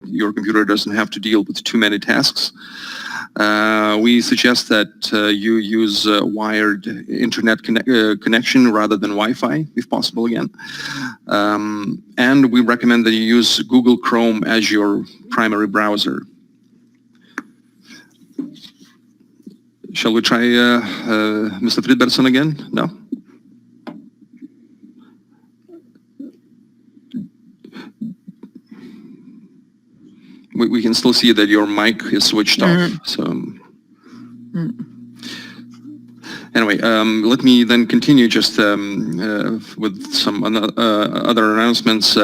your computer doesn't have to deal with too many tasks. We suggest that you use wired internet connection rather than Wi-Fi, if possible again. And we recommend that you use Google Chrome as your primary browser. Shall we try Mr. Fridbergsson again? No? We can still see that your mic is switched off. So anyway, let me then continue just with some other announcements.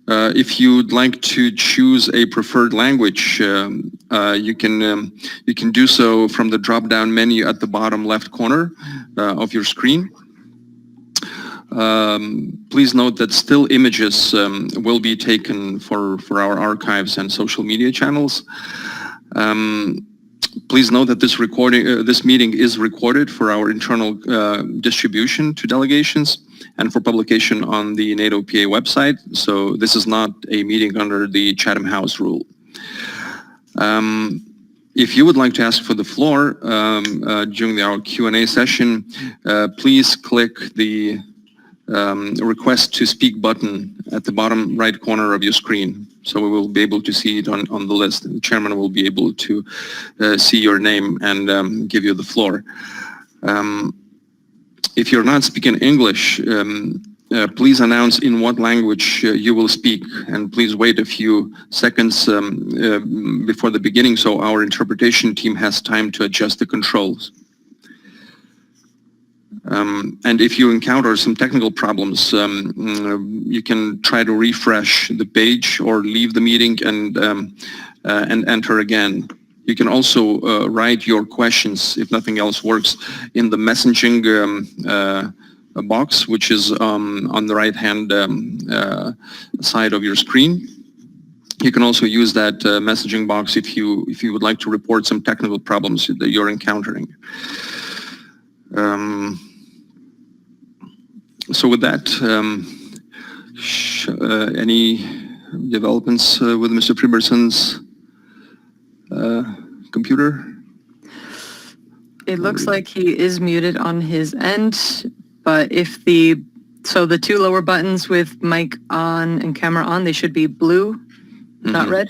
If you'd like to choose a preferred language, you can do so from the drop-down menu at the bottom left corner of your screen. Please note that still images will be taken for our archives and social media channels. Please note that this meeting is recorded for our internal distribution to delegations and for publication on the NATO PA website. So this is not a meeting under the Chatham House rule. If you would like to ask for the floor during our Q&A session, please click the request to speak button at the bottom right corner of your screen. So we will be able to see it on the list. The chairman will be able to see your name and give you the floor. If you're not speaking English, please announce in what language you will speak, and please wait a few seconds before the beginning so our interpretation team has time to adjust the controls. And if you encounter some technical problems, you can try to refresh the page or leave the meeting and enter again. You can also write your questions, if nothing else works, in the messaging box, which is on the right-hand side of your screen. You can also use that messaging box if you would like to report some technical problems that you're encountering. So with that, any developments with Mr. Fridbergsson's computer? It looks like he is muted on his end, but if the two lower buttons with mic on and camera on, they should be blue, not red.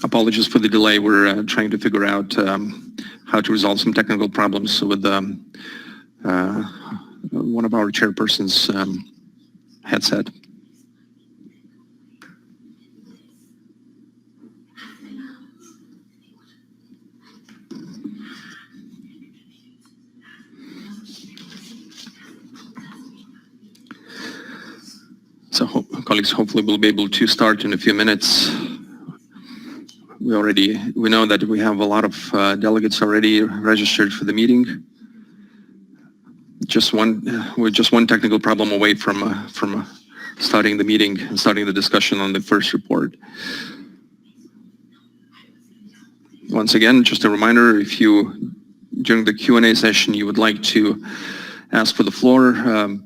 Apologies for the delay. We're trying to figure out how to resolve some technical problems with one of our chairperson's headset. So colleagues, hopefully we'll be able to start in a few minutes. We know that we have a lot of delegates already registered for the meeting. We're just one technical problem away from starting the meeting and starting the discussion on the first report. Once again, just a reminder, if during the Q&A session you would like to ask for the floor,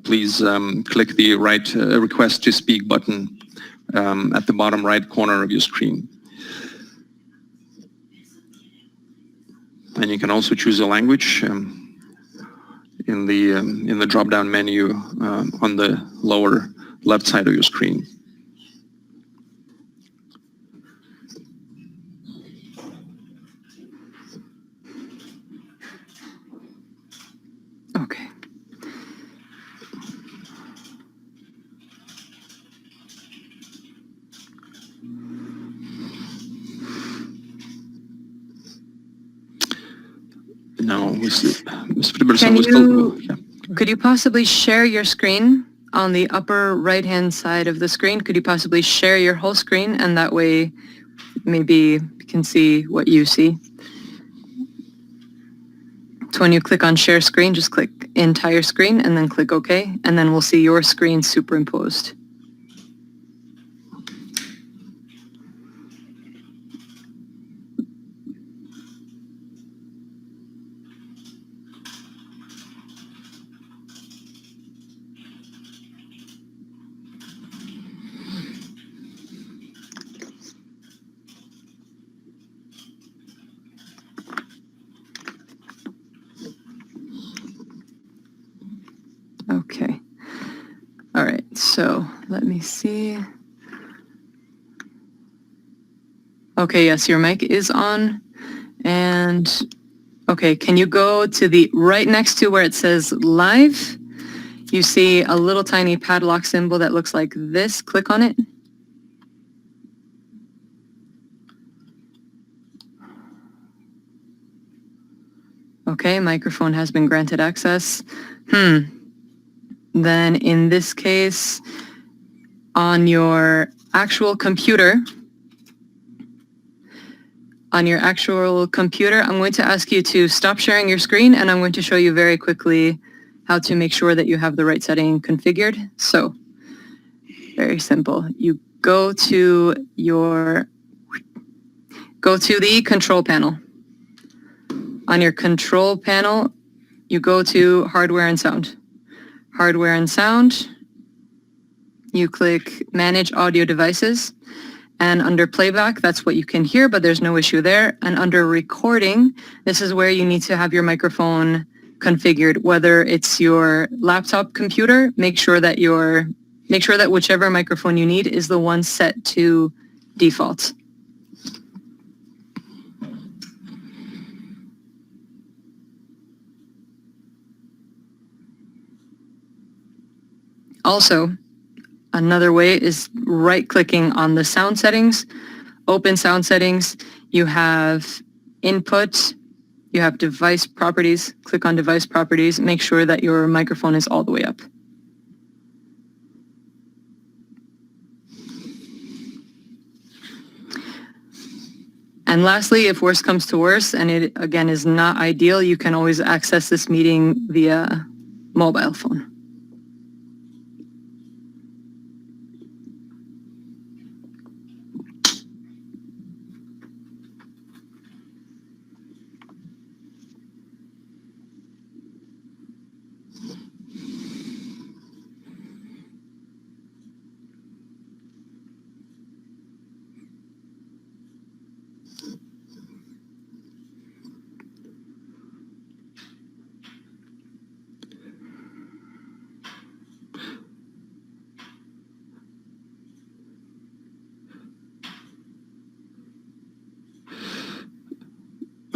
please click the right request to speak button at the bottom right corner of your screen. And you can also choose a language. in the drop-down menu on the lower left side of your screen. Okay. Now, Mr. Friedbergsson, we still... Yeah. Could you possibly share your screen on the upper right-hand side of the screen? Could you possibly share your whole screen, and that way maybe we can see what you see? So when you click on share screen, just click entire screen and then click OK, and then we'll see your screen superimposed. Okay. All right, so let me see. Okay, yes, your mic is on. And okay, can you go to the right next to where it says live? You see a little tiny padlock symbol that looks like this. Click on it. Okay, microphone has been granted access. Then in this case, on your actual computer, I'm going to ask you to stop sharing your screen, and I'm going to show you very quickly how to make sure that you have the right setting configured. So, very simple. You go to the control panel. On your control panel, you go to hardware and sound. Hardware and sound, you click manage audio devices, and under playback, that's what you can hear, but there's no issue there. And under recording, this is where you need to have your microphone configured, whether it's your laptop computer, make sure that whichever microphone you need is the one set to default. Also, another way is right-clicking on the sound settings, open sound settings, you have input, you have device properties, click on device properties, make sure that your microphone is all the way up. And lastly, if worse comes to worse, and it again is not ideal, you can always access this meeting via mobile phone.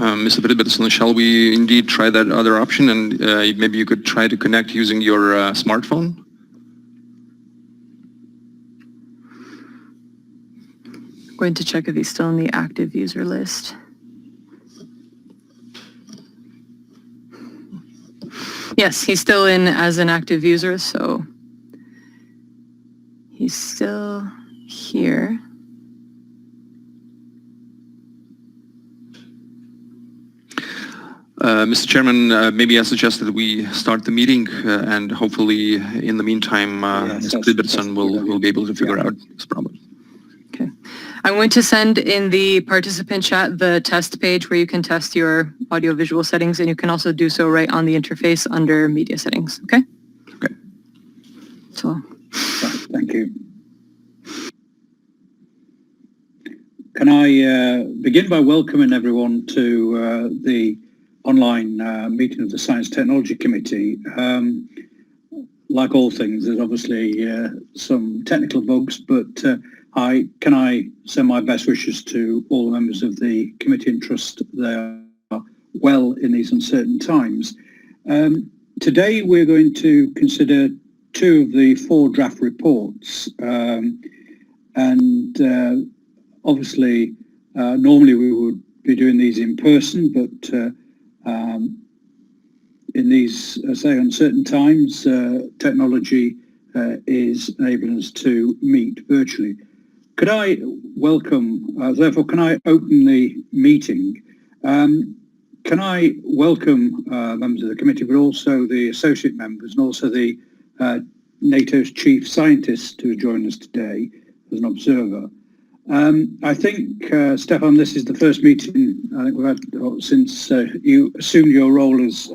Mr. Friedbergsson, shall we indeed try that other option, and maybe you could try to connect using your smartphone? I'm going to check if he's still in the active user list. Yes, he's still in as an active user, so he's still here. Mr. Chairman, maybe I suggest that we start the meeting, and hopefully in the meantime, Mr. Friedbergsson will be able to figure out this problem. Okay. I'm going to send in the participant chat the test page where you can test your audio-visual settings, and you can also do so right on the interface under media settings, okay? Okay. So. Thank you. Can I begin by welcoming everyone to the online meeting of the Science Technology Committee. Like all things, there's obviously some technical bugs, but can I send my best wishes to all the members of the committee and trust they are well in these uncertain times. Today we're going to consider 2 of the 4 draft reports, and obviously normally we would be doing these in person, but in these, say, uncertain times, technology is enabling us to meet virtually. Could I welcome, therefore, can I open the meeting? Can I welcome members of the committee, but also the associate members and also the NATO's chief scientist who joined us today as an observer. I think, Stefan, this is the first meeting I think we've had since you assumed your role as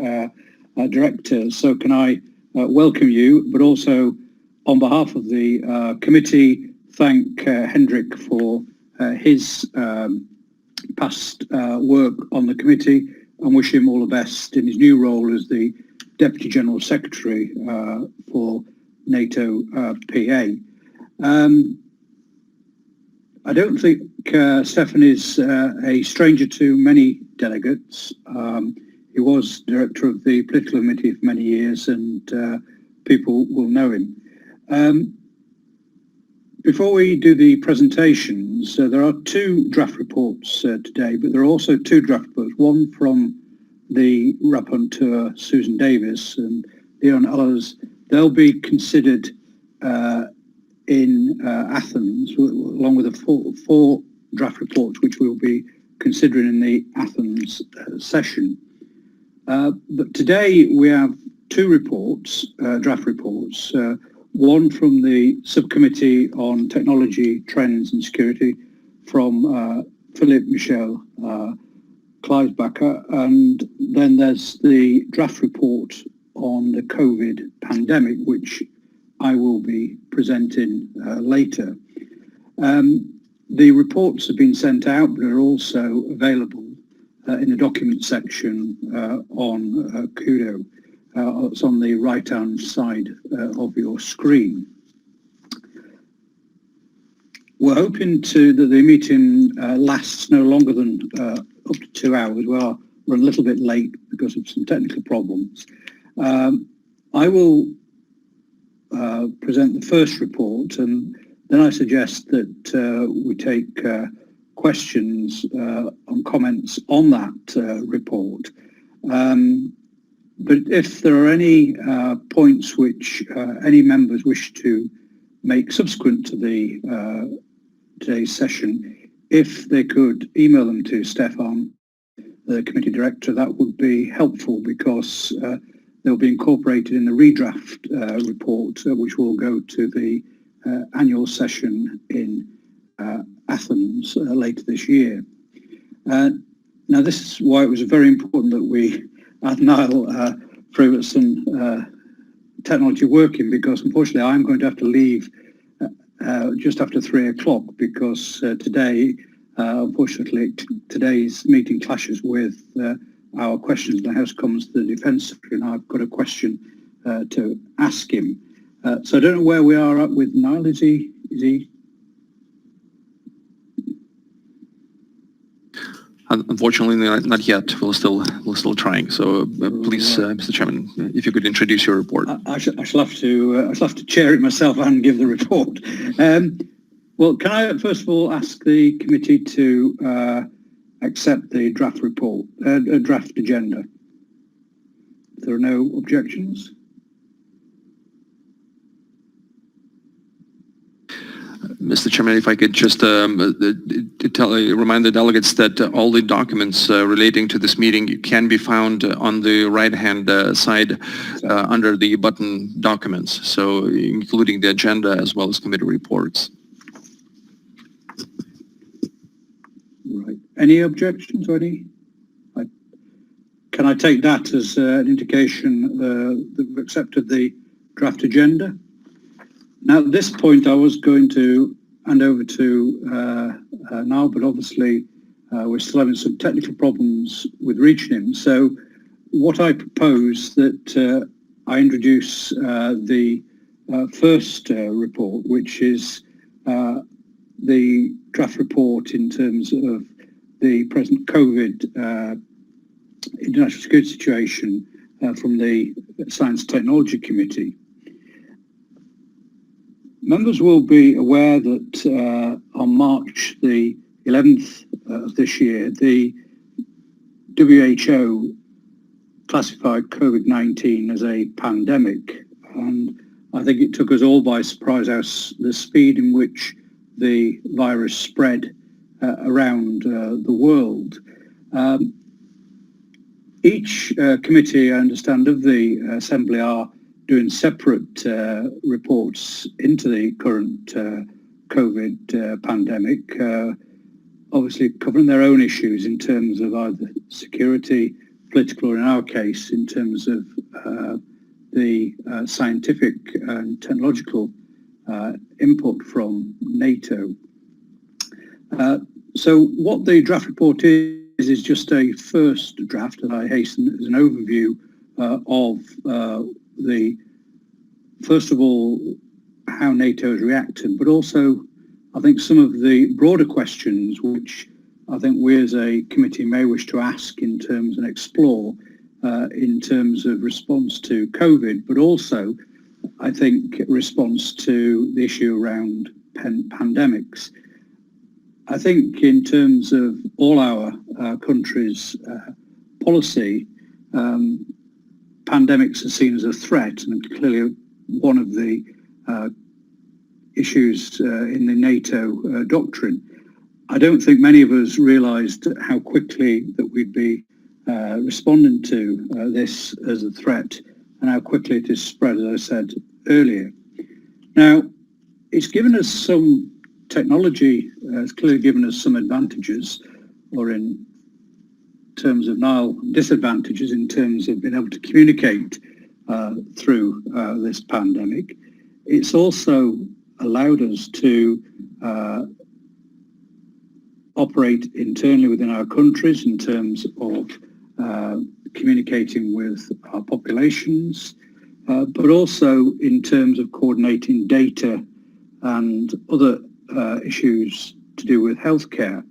director. So can I welcome you, but also on behalf of the committee, thank Hendrik for his past work on the committee and wish him all the best in his new role as the Deputy General Secretary for NATO PA. I don't think Stefan is a stranger to many delegates. He was director of the political committee for many years, and people will know him. Before we do the presentations, there are 2 draft reports today, but there are also 2 draft reports, one from the rapporteur, Susan Davis, and Leon Allers. They'll be considered in Athens, along with the 4 draft reports, which we'll be considering in the Athens session. But today we have 2 reports, draft reports, one from the Subcommittee on Technology, Trends and Security from Philip Michel Kleisbacher, and then there's the draft report on the COVID pandemic, which I will be presenting later. The reports have been sent out, but are also available in the document section on Kudo. It's on the right-hand side of your screen. We're hoping that the meeting lasts no longer than up to 2 hours. We're a little bit late because of some technical problems. I will present the first report, and then I suggest that we take questions and comments on that report. But if there are any points which any members wish to make subsequent to the today's session, if they could email them to Stefan, the committee director, that would be helpful, because they'll be incorporated in the redraft report, which will go to the annual session in Athens later this year. Now, this is why it was very important that we had Niall Freebertson technology working, because unfortunately I'm going to have to leave just after 3 o'clock, because today, unfortunately, today's meeting clashes with our questions in the House Commons to the Defence Secretary, and I've got a question to ask him. So I don't know where we are at with Niall. Is he? Unfortunately, not yet. We're still trying. So please, Mr. Chairman, if you could introduce your report. I shall have to chair it myself and give the report. Well, can I first of all ask the committee to accept the draft report, draft agenda? If there are no objections. Mr. Chairman, if I could just remind the delegates that all the documents relating to this meeting can be found on the right-hand side under the button Documents, so including the agenda as well as committee reports. Right. Any objections or any? Can I take that as an indication that we've accepted the draft agenda? Now, at this point, I was going to hand over to Niall, but obviously we're still having some technical problems with reaching him. So what I propose that I introduce the first report, which is the draft report in terms of the present COVID international security situation from the Science and Technology Committee. Members will be aware that on March the 11th of this year, the WHO classified COVID-19 as a pandemic, and I think it took us all by surprise the speed in which the virus spread around the world. Each committee, I understand, of the Assembly are doing separate reports into the current COVID pandemic, obviously covering their own issues in terms of either security, political, or in our case, in terms of the scientific and technological input from Nato. So what the draft report is just a first draft that I hasten as an overview of the, first of all, how NATO has reacted, but also I think some of the broader questions which I think we as a committee may wish to ask in terms and explore in terms of response to COVID, but also I think response to the issue around pandemics. I think in terms of all our countries' policy, pandemics are seen as a threat, and clearly one of the issues in the NATO doctrine. I don't think many of us realised how quickly that we'd be responding to this as a threat and how quickly it is spread, as I said earlier. Now, it's given us some technology, has clearly given us some advantages, or in terms of now disadvantages in terms of being able to communicate through this pandemic. It's also allowed us to operate internally within our countries in terms of communicating with our populations, but also in terms of coordinating data and other issues to do with healthcare.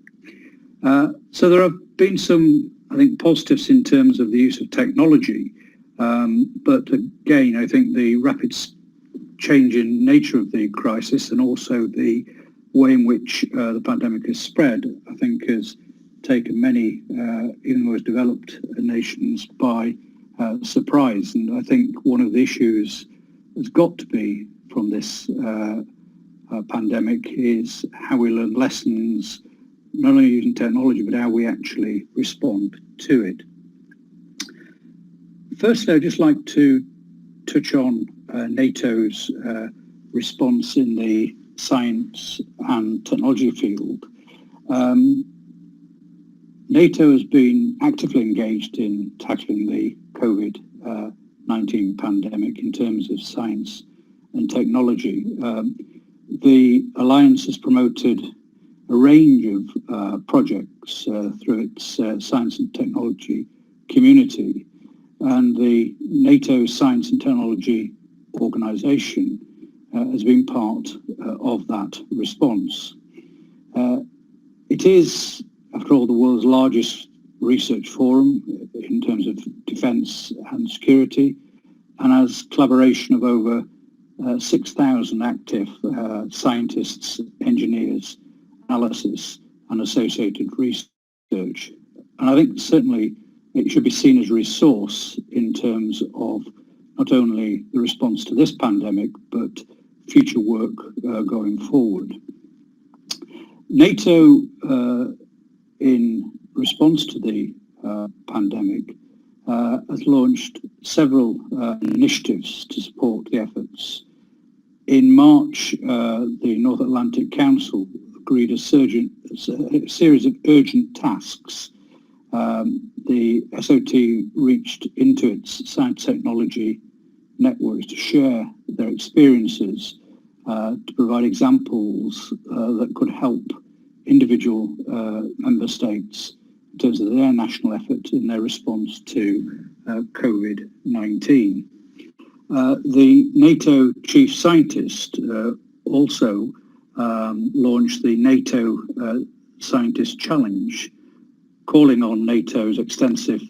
So there have been some, I think, positives in terms of the use of technology, but again, I think the rapid change in nature of the crisis and also the way in which the pandemic has spread, I think has taken many, even the most developed nations by surprise. And I think one of the issues has got to be from this pandemic is how we learn lessons, not only using technology, but how we actually respond to it. Firstly, I'd just like to touch on NATO's response in the science and technology field. NATO has been actively engaged in tackling the COVID-19 pandemic in terms of science and technology. The Alliance has promoted a range of projects through its science and technology community, and the NATO Science and Technology Organization has been part of that response. It is, after all, the world's largest research forum in terms of defence and security, and has collaboration of over 6,000 active scientists, engineers, analysis and associated research. And I think certainly it should be seen as a resource in terms of not only the response to this pandemic, but future work going forward. NATO, in response to the pandemic, has launched several initiatives to support the efforts. In March, the North Atlantic Council agreed a series of urgent tasks. The SOT reached into its science technology networks to share their experiences, to provide examples that could help individual member states in terms of their national effort in their response to COVID-19. The NATO chief scientist also launched the NATO Scientist Challenge, calling on NATO's extensive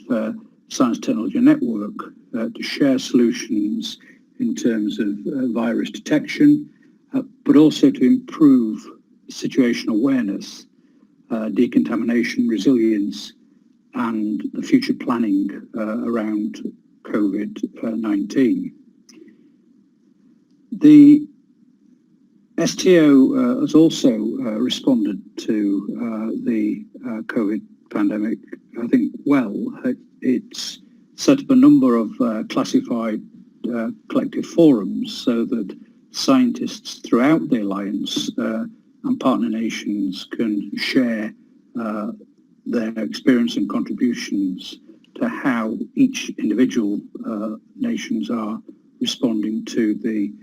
science technology network to share solutions in terms of virus detection, but also to improve situation awareness, decontamination, resilience, and the future planning around COVID-19. The STO has also responded to the COVID pandemic, I think, well. It's set up a number of classified collective forums so that scientists throughout the alliance and partner nations can share their experience and contributions to how each individual nations are responding to the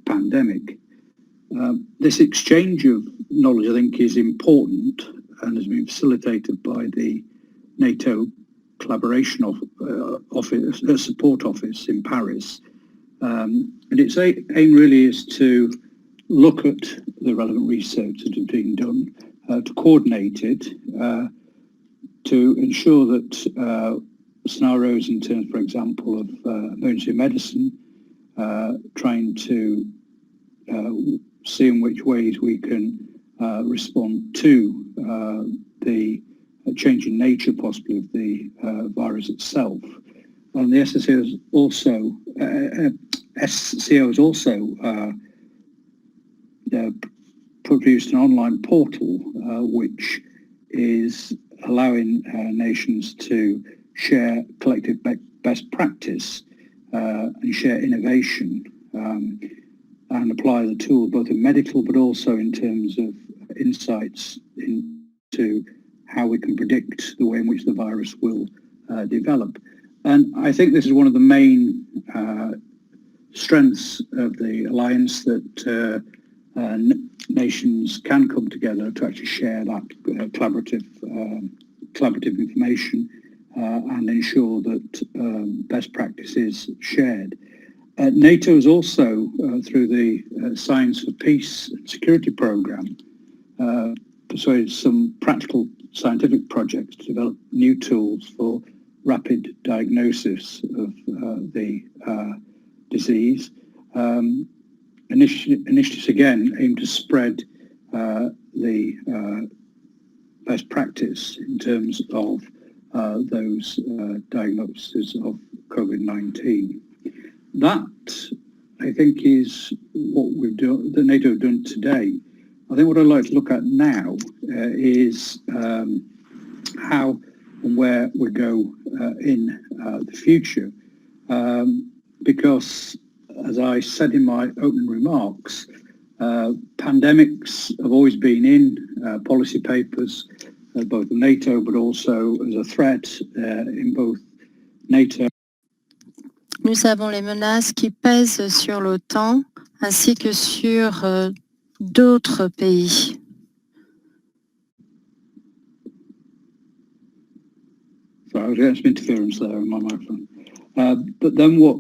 pandemic. This exchange of knowledge, I think, is important and has been facilitated by the NATO Collaboration office, Support Office in Paris. And its aim really is to look at the relevant research that is being done, to coordinate it, to ensure that scenarios in terms, for example, of emergency medicine, trying to see in which ways we can respond to the changing nature possibly of the virus itself. And the SCO has also produced an online portal which is allowing nations to share collective best practice and share innovation and apply the tool both in medical but also in terms of insights into how we can predict the way in which the virus will develop. And I think this is one of the main strengths of the alliance, that nations can come together to actually share that collaborative information and ensure that best practice is shared. NATO is also, through the Science for Peace and Security Programme, persuaded some practical scientific projects to develop new tools for rapid diagnosis of the disease. Initiatives again aim to spread the best practice in terms of those diagnoses of COVID-19. That, I think, is what we've done, that NATO have done today. I think what I'd like to look at now is how and where we go in the future. Because, as I said in my opening remarks, pandemics have always been in policy papers, both NATO, but also as a threat in both NATO. Nous avons les menaces qui pèsent sur l'OTAN ainsi que sur d'autres pays. Sorry, I was getting some interference there on my microphone. But then what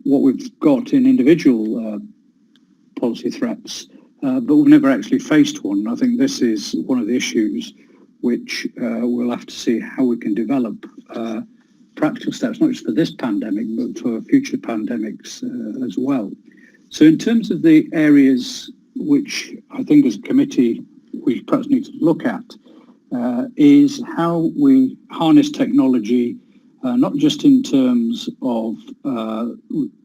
we've got in individual policy threats, but we've never actually faced one. I think this is one of the issues which we'll have to see how we can develop practical steps, not just for this pandemic, but for future pandemics as well. So in terms of the areas which I think as a committee we perhaps need to look at, is how we harness technology, not just in terms of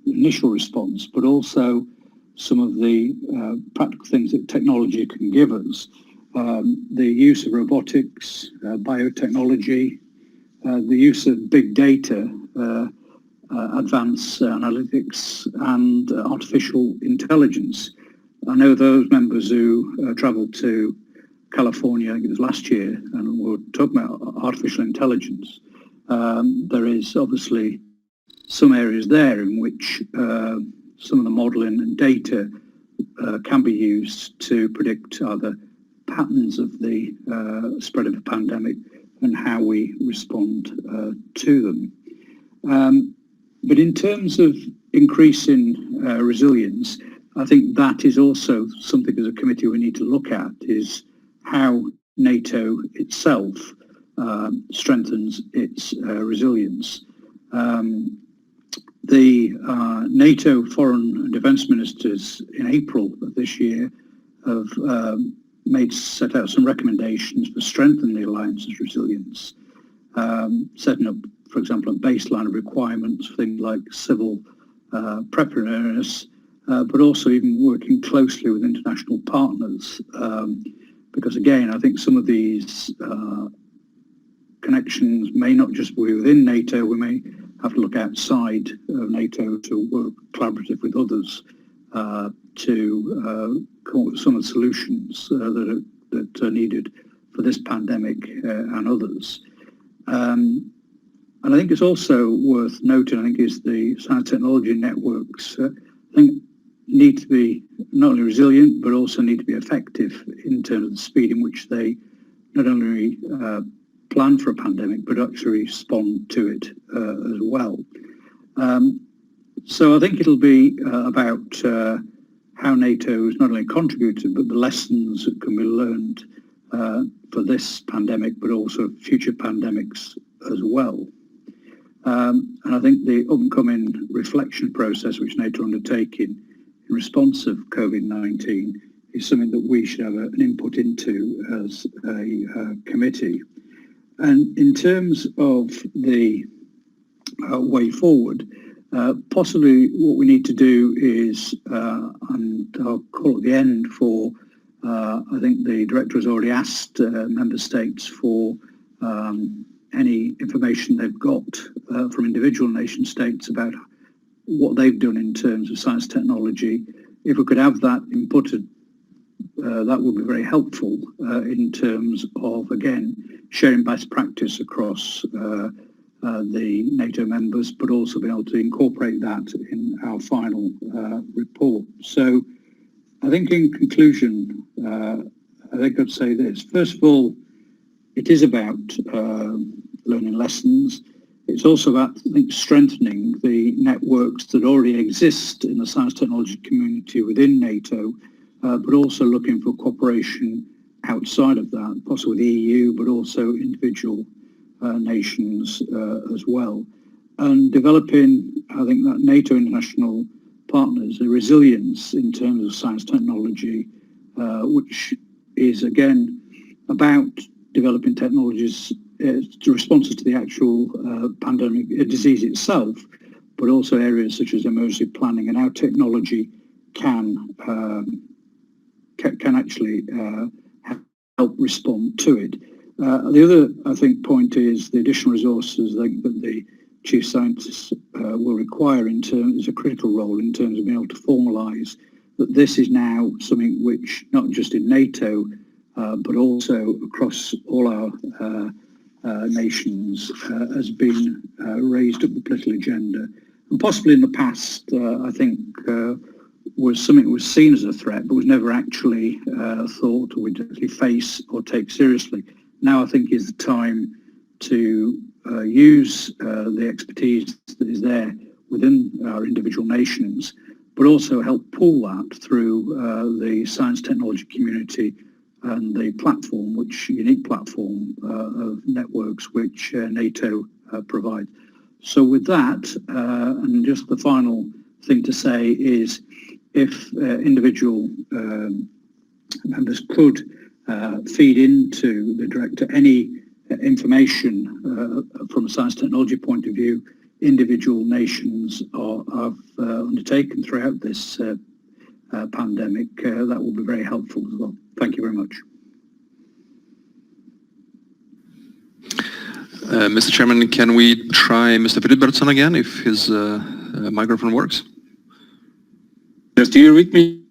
initial response, but also some of the practical things that technology can give us. The use of robotics, biotechnology, the use of big data, advanced analytics, and artificial intelligence. I know those members who travelled to California, I think it was last year, and we were talking about artificial intelligence. There is obviously some areas there in which some of the modelling and data can be used to predict either patterns of the spread of the pandemic and how we respond to them. But in terms of increasing resilience, I think that is also something as a committee we need to look at, is how NATO itself strengthens its resilience. The NATO foreign and defence ministers in April of this year have set out some recommendations for strengthening the alliance's resilience, setting up, for example, a baseline of requirements for things like civil preparedness, but also even working closely with international partners. Because again, I think some of these connections may not just be within NATO, we may have to look outside of NATO to work collaborative with others to come up with some of the solutions that are needed for this pandemic and others. And I think it's also worth noting, I think, is the science technology networks, I think, need to be not only resilient, but also need to be effective in terms of the speed in which they not only plan for a pandemic, but actually respond to it as well. So I think it'll be about how NATO has not only contributed, but the lessons that can be learned for this pandemic, but also future pandemics as well. And I think the upcoming reflection process which NATO are undertaking in response of COVID-19 is something that we should have an input into as a committee. And in terms of the way forward, possibly what we need to do is, and I'll call it the end for, I think the director has already asked member states for any information they've got from individual nation states about what they've done in terms of science technology. If we could have that inputted, that would be very helpful in terms of, again, sharing best practice across the NATO members, but also being able to incorporate that in our final report. So I think in conclusion, I think I'd say this. First of all, it is about learning lessons. It's also about, I think, strengthening the networks that already exist in the science technology community within NATO, but also looking for cooperation outside of that, possibly the EU, but also individual nations as well. And developing, I think, that NATO international partners, the resilience in terms of science technology, which is, again, about developing technologies responses to the actual pandemic disease itself, but also areas such as emergency planning and how technology can actually help respond to it. The other, I think, point is the additional resources that the chief scientists will require in terms, is a critical role in terms of being able to formalise that this is now something which, not just in NATO, but also across all our nations, has been raised up the political agenda. And possibly in the past, I think, was something that was seen as a threat, but was never actually thought or would actually face or take seriously. Now I think is the time to use the expertise that is there within our individual nations, but also help pull that through the science technology community and the platform, unique platform of networks which NATO provide. So with that, and just the final thing to say is, if individual members could feed into the director any information from a science technology point of view, individual nations have undertaken throughout this pandemic, that will be very helpful as well. Thank you very much. Mr. Chairman, can we try Mr. Fridbertsson again if his microphone works? Yes, do you read me?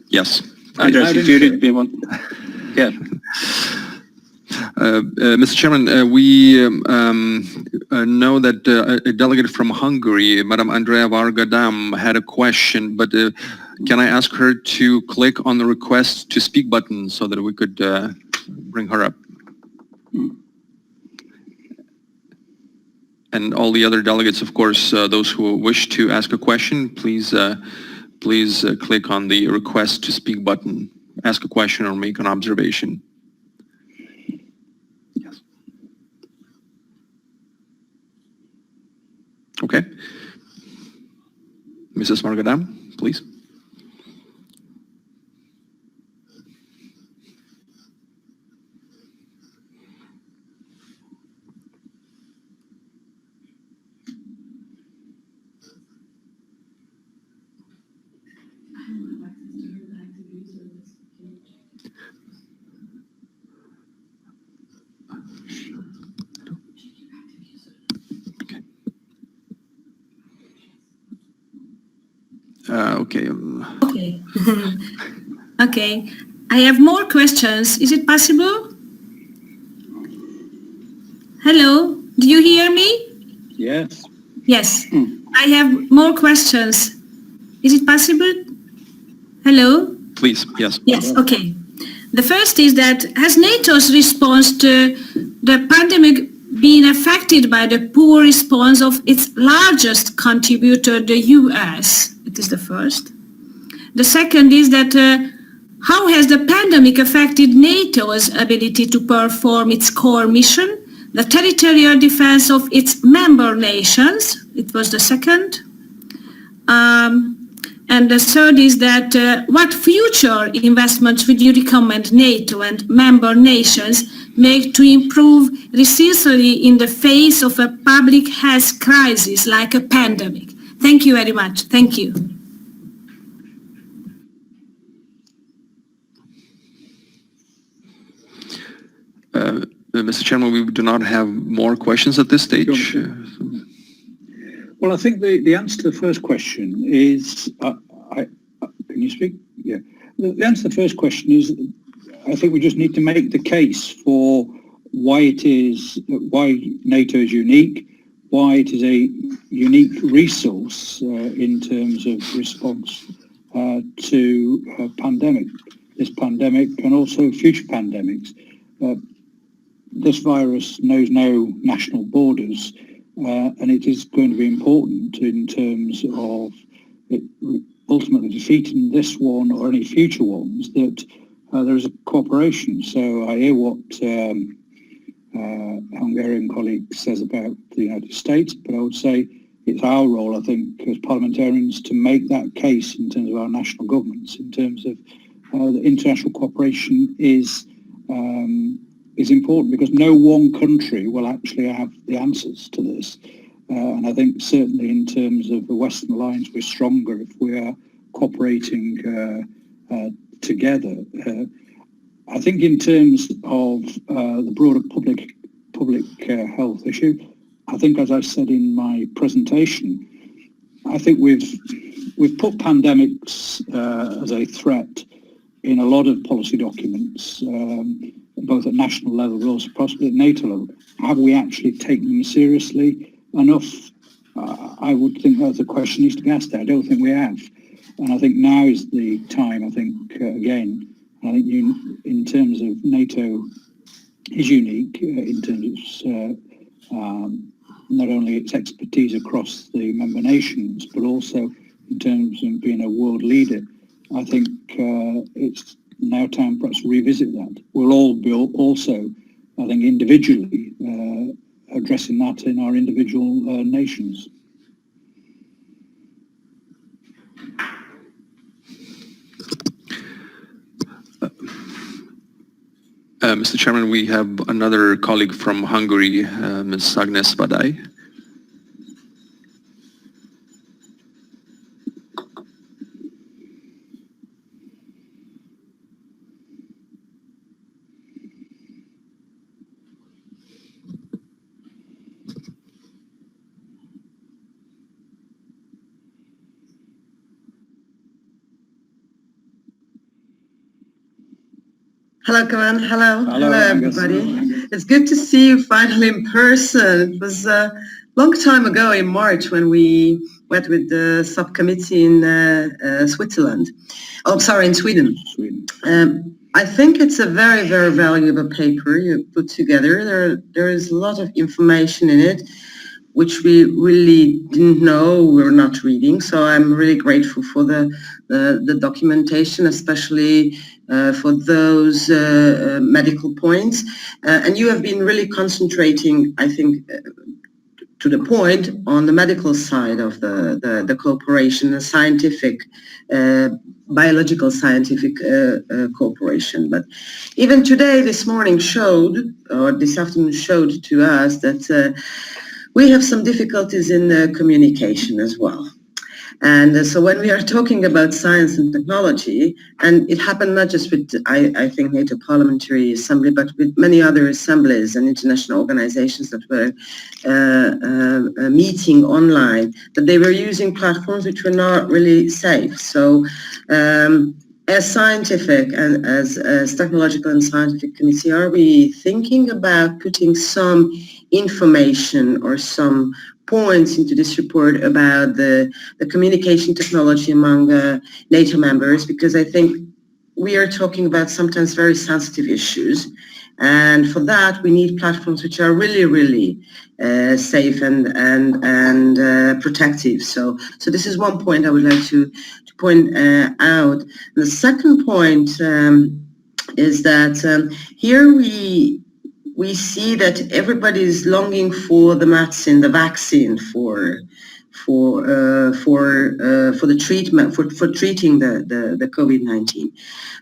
Yes. Andres, if you read me one. Yeah. Mr. Chairman, we know that a delegate from Hungary, Madam Andrea Varga Dam, had a question, but Can I ask her to click on the request to speak button so that we could bring her up? And all the other delegates, of course, those who wish to ask a question, please click on the request to speak button, ask a question or make an observation. Yes. Okay. Mrs. Margadam, please. Okay. Okay. Okay. I have more questions. Is it possible? Hello? Do you hear me? Yes. Yes. I have more questions. Is it possible? Hello? Please, yes. Yes, okay. The first is that has NATO's response to the pandemic been affected by the poor response of its largest contributor, the US? It is the first. The second is that how has the pandemic affected NATO's ability to perform its core mission, the territorial defense of its member nations? It was the second. And the third is that what future investments would you recommend NATO and member nations make to improve resiliency in the face of a public health crisis like a pandemic? Thank you very much. Thank you. Mr. Chairman, we do not have more questions at this stage. Well, I think the answer to the first question is, can you speak? Yeah. The answer to the first question is, I think we just need to make the case for why NATO is unique, why it is a unique resource in terms of response to this pandemic and also future pandemics. This virus knows no national borders, and it is going to be important in terms of ultimately defeating this one or any future ones, that there is a cooperation. So I hear what Hungarian colleague says about the United States, but I would say it's our role, I think, as parliamentarians to make that case in terms of our national governments, in terms of the international cooperation is important, because no one country will actually have the answers to this. And I think certainly in terms of the Western alliance, we're stronger if we are cooperating together. I think in terms of the broader public health issue, I think, as I said in my presentation, I think we've put pandemics as a threat in a lot of policy documents, both at national level but also possibly at NATO level. Have we actually taken them seriously enough? I would think that's a question needs to be asked there. I don't think we have. And I think now is the time, I think, again, I think in terms of NATO is unique in terms of not only its expertise across the member nations, but also in terms of being a world leader. I think it's now time for us to revisit that. We'll all be also, I think, individually addressing that in our individual nations. Mr. Chairman, we have another colleague from Hungary, Ms. Agnes Badai. Hello, Karan. Hello, everybody. It's good to see you finally in person. It was Long time ago in March when we went with the subcommittee in Switzerland. Oh, sorry, in Sweden. I think it's a very, very valuable paper you put together. There is a lot of information in it, which we really didn't know, we were not reading. So I'm really grateful for the documentation, especially for those medical points. And you have been really concentrating, I think, to the point on the medical side of the cooperation, the scientific, biological scientific cooperation. But even today, this morning showed, or this afternoon showed to us that we have some difficulties in communication as well. And so when we are talking about science and technology, and it happened not just with, I think, NATO Parliamentary Assembly, but with many other assemblies and international organizations that were meeting online, that they were using platforms which were not really safe. So as scientific and as technological and scientific committee, are we thinking about putting some information or some points into this report about the communication technology among NATO members? Because I think we are talking about sometimes very sensitive issues. And for that, we need platforms which are really, really safe and protective. So this is one point I would like to point out. And the second point is that here we see that everybody is longing for the vaccine for the treatment for treating the COVID-19,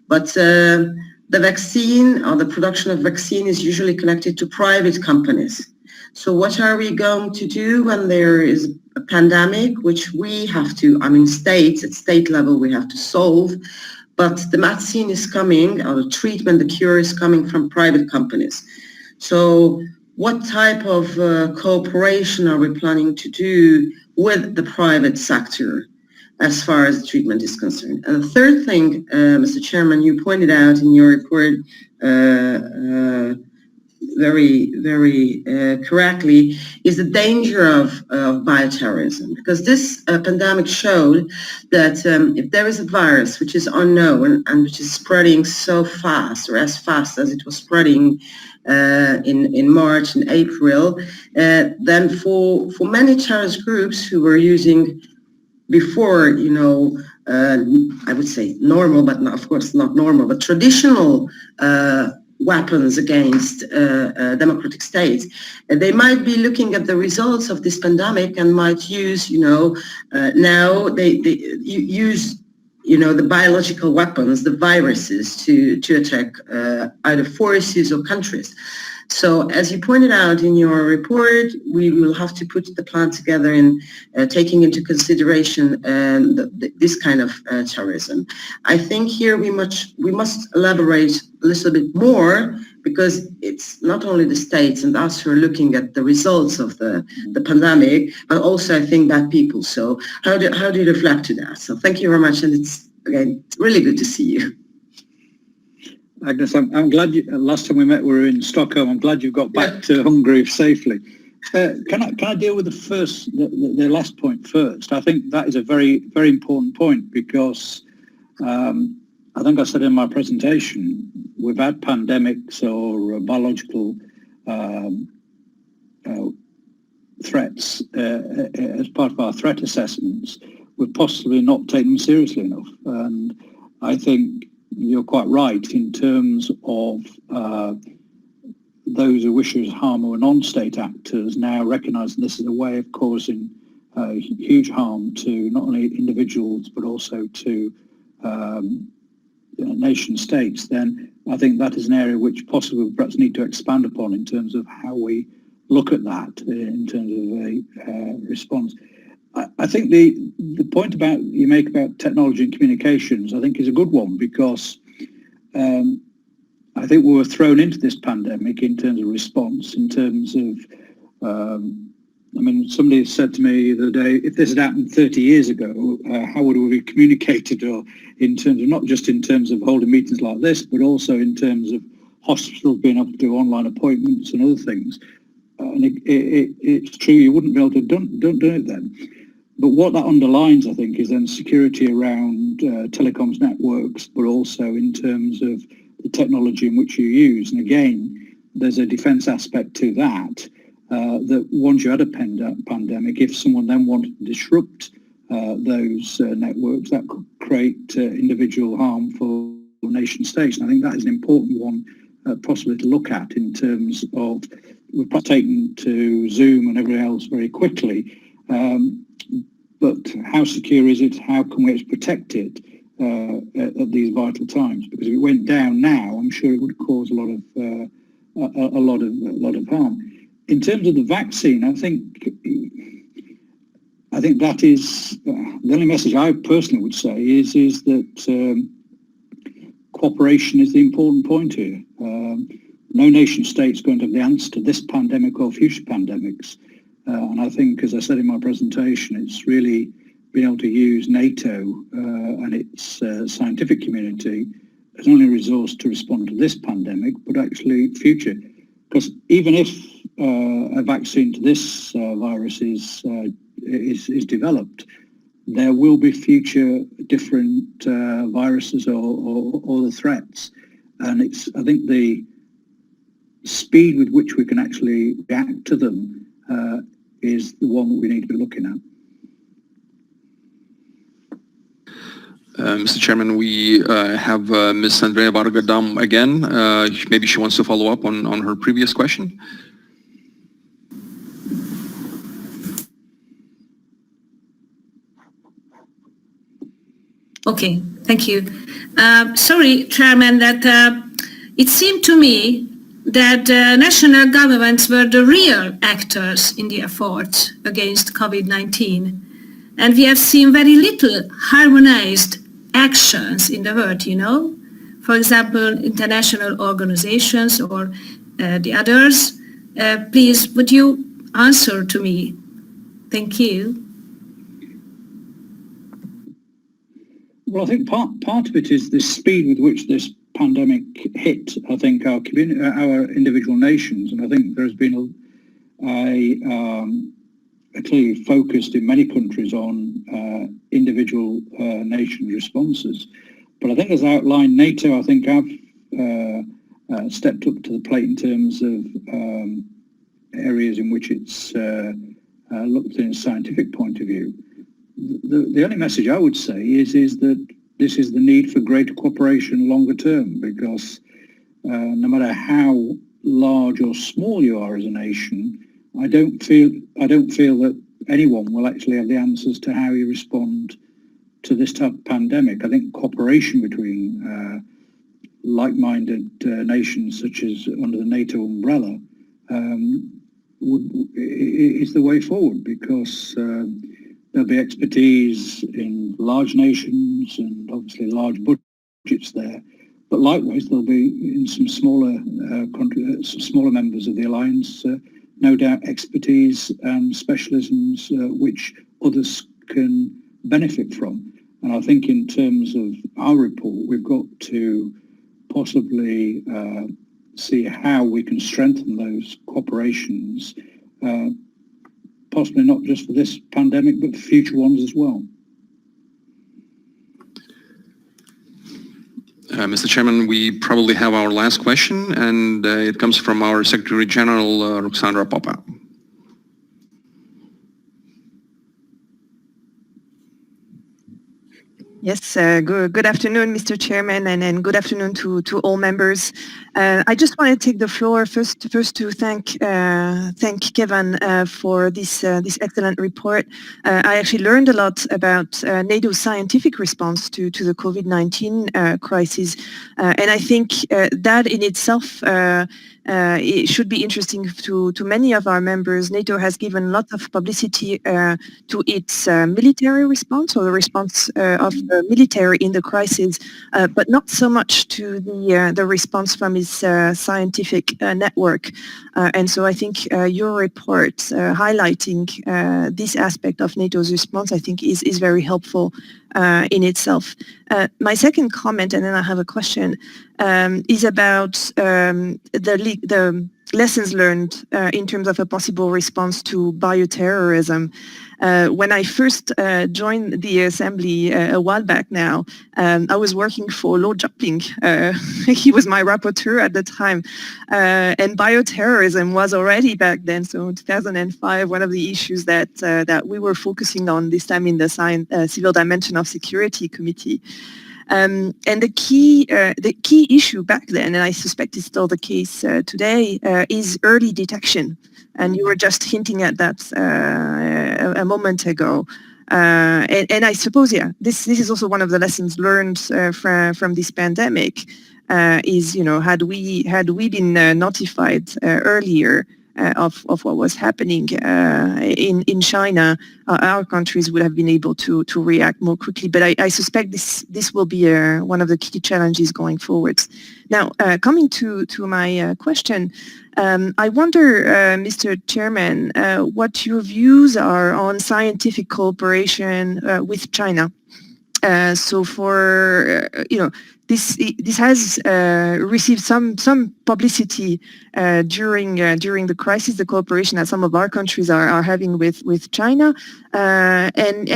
but the vaccine or the production of vaccine is usually connected to private companies. So what are we going to do when there is a pandemic, which we have to, at state level, we have to solve, but the vaccine is coming, or the treatment, the cure is coming from private companies. So what type of cooperation are we planning to do with the private sector as far as the treatment is concerned? And the third thing, Mr. Chairman, you pointed out in your report very, very correctly, is the danger of bioterrorism. Because this pandemic showed that if there is a virus which is unknown and which is spreading so fast, or as fast as it was spreading in March and April, then for many terrorist groups who were using before, I would say normal, but not, of course not normal, but traditional weapons against democratic states, they might be looking at the results of this pandemic and might use, now they use the biological weapons, the viruses, to attack either forces or countries. So as you pointed out in your report, we will have to put the plan together in taking into consideration this kind of terrorism. I think here we must elaborate a little bit more, because it's not only the states and us who are looking at the results of the pandemic, but also I think bad people. So how do you reflect to that? So thank you very much, and it's again really good to see you. Agnes, I'm glad last time we met we were in Stockholm. I'm glad you got back to Hungary safely. Can I deal with the last point first? I think that is a very, very important point, because I think I said in my presentation, we've had pandemics or biological threats as part of our threat assessments. We've possibly not taken them seriously enough. And I think you're quite right in terms of those who wish us harm or non-state actors now recognizing this is a way of causing huge harm to not only individuals but also to nation states. Then I think that is an area which possibly we perhaps need to expand upon in terms of how we look at that in terms of a response. I think the point you make about technology and communications, I think, is a good one, because I think we were thrown into this pandemic in terms of response, in terms of, somebody said to me the other day, if this had happened 30 years ago, how would we have communicated, or in terms of, not just in terms of holding meetings like this, but also in terms of hospitals being able to do online appointments and other things. and it's true you wouldn't be able to don't do it then. But what that underlines, I think, is then security around telecoms networks, but also in terms of the technology in which you use. And again, there's a defence aspect to that, that once you had a pandemic, if someone then wanted to disrupt those networks, that could create individual harm for nation states. And I think that is an important one possibly to look at in terms of, we've taken to Zoom and everything else very quickly, but how secure is it? How can we protect it at these vital times? Because if it went down now, I'm sure it would cause a lot of harm. In terms of the vaccine, I think that is the only message I personally would say is that cooperation is the important point here. No nation state is going to have the answer to this pandemic or future pandemics. And I think, as I said in my presentation, it's really being able to use NATO and its scientific community as not only a resource to respond to this pandemic, but actually future. Because even if a vaccine to this virus is developed, there will be future different viruses or the threats. And it's, I think, the speed with which we can actually react to them is the one that we need to be looking at. Mr. Chairman, we have Ms. Andrea Varga-Damm again. Maybe she wants to follow up on her previous question. Okay, thank you. Sorry, Chairman, that it seemed to me that national governments were the real actors in the effort against COVID-19. And we have seen very little harmonized actions in the world, you know. For example, international organizations or the others. Please, would you answer to me? Thank you. Well, I think part of it is the speed with which this pandemic hit, I think, our community, our individual nations. And I think there's been clearly focused in many countries on individual nation responses. But I think, as outlined, NATO, I think, have stepped up to the plate in terms of areas in which it's looked in a scientific point of view. The only message I would say is that this is the need for greater cooperation longer term, because no matter how large or small you are as a nation, I don't feel that anyone will actually have the answers to how you respond to this type of pandemic. I think cooperation between like-minded nations, such as under the NATO umbrella, is the way forward, because there'll be expertise in large nations and obviously large budgets there. But likewise, there'll be in some smaller countries, some smaller members of the alliance, no doubt expertise and specialisms which others can benefit from. And I think in terms of our report, we've got to possibly see how we can strengthen those cooperations, possibly not just for this pandemic, but for future ones as well. Mr. Chairman, we probably have our last question, and it comes from our Secretary General, Ruxandra Popa. Yes, good afternoon, Mr. Chairman, and good afternoon to all members. I just want to take the floor first to thank Kevin for this excellent report. I actually learned a lot about NATO's scientific response to the COVID-19 crisis, and I think that in itself it should be interesting to many of our members. NATO has given lots of publicity to its military response, or the response of the military in the crisis, but not so much to the response from its scientific network. And so I think your report highlighting this aspect of NATO's response, I think, is very helpful in itself. My second comment, and then I have a question, is about the lessons learned in terms of a possible response to bioterrorism. When I first joined the Assembly a while back now, I was working for Lord Joppling. He was my rapporteur at the time. And bioterrorism was already back then, so in 2005, one of the issues that we were focusing on this time in the Civil Dimension of Security Committee. And the key issue back then, and I suspect it's still the case today, is early detection. And you were just hinting at that a moment ago. And I suppose, this is also one of the lessons learned from this pandemic. Is, had we been notified earlier of what was happening in China, our countries would have been able to react more quickly. But I suspect this will be one of the key challenges going forward. Now, coming to my question, I wonder, Mr. Chairman, what your views are on scientific cooperation with China. So for this has received some publicity during the crisis, the cooperation that some of our countries are having with China, and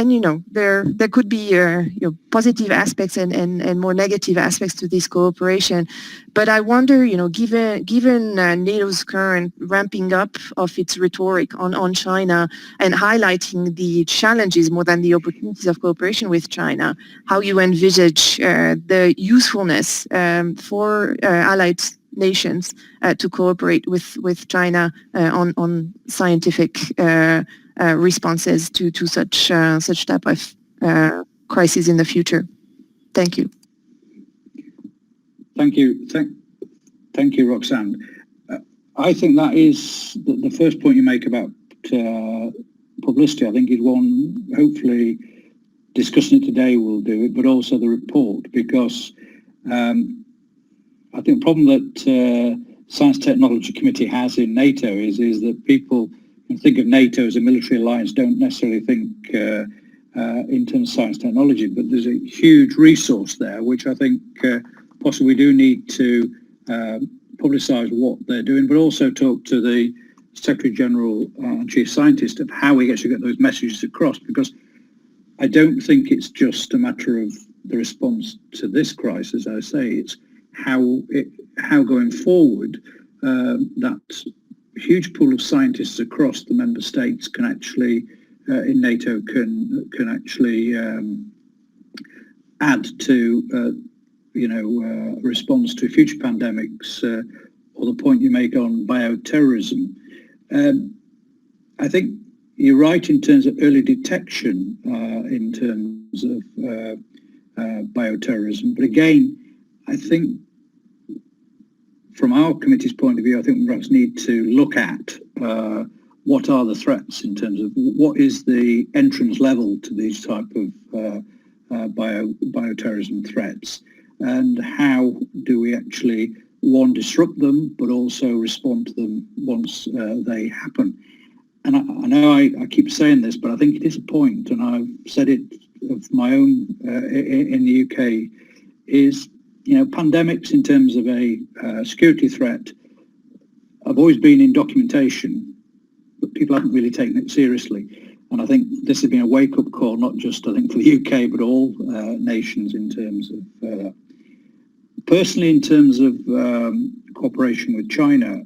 there could be positive aspects and more negative aspects to this cooperation. But I wonder, given NATO's current ramping up of its rhetoric on China and highlighting the challenges more than the opportunities of cooperation with China, how you envisage the usefulness for allied nations to cooperate with China on scientific responses to such type of crisis in the future. Thank you. Thank you. Thank you, Roxanne. I think that is the first point you make about publicity. I think is one, hopefully discussing it today will do it, but also the report, because I think the problem that Science Technology Committee has in NATO is that people who think of NATO as a military alliance don't necessarily think in terms of science technology, but there's a huge resource there, which I think possibly we do need to publicise what they're doing, but also talk to the Secretary General and Chief Scientist of how we actually get those messages across, because I don't think it's just a matter of the response to this crisis. I say it's how going forward that huge pool of scientists across the member states can actually in NATO can actually add to response to future pandemics, or the point you make on bioterrorism. I think you're right in terms of early detection in terms of bioterrorism, but again, I think from our committee's point of view, I think we perhaps need to look at what are the threats in terms of what is the entrance level to these type of bioterrorism threats, and how do we actually, one, disrupt them, but also respond to them once they happen. And I know I keep saying this, but I think it is a point, and I've said it of my own in the UK, is, pandemics in terms of a security threat have always been in documentation, but people haven't really taken it seriously. And I think this has been a wake-up call, not just, I think, for the UK, but all nations in terms of personally, in terms of cooperation with China.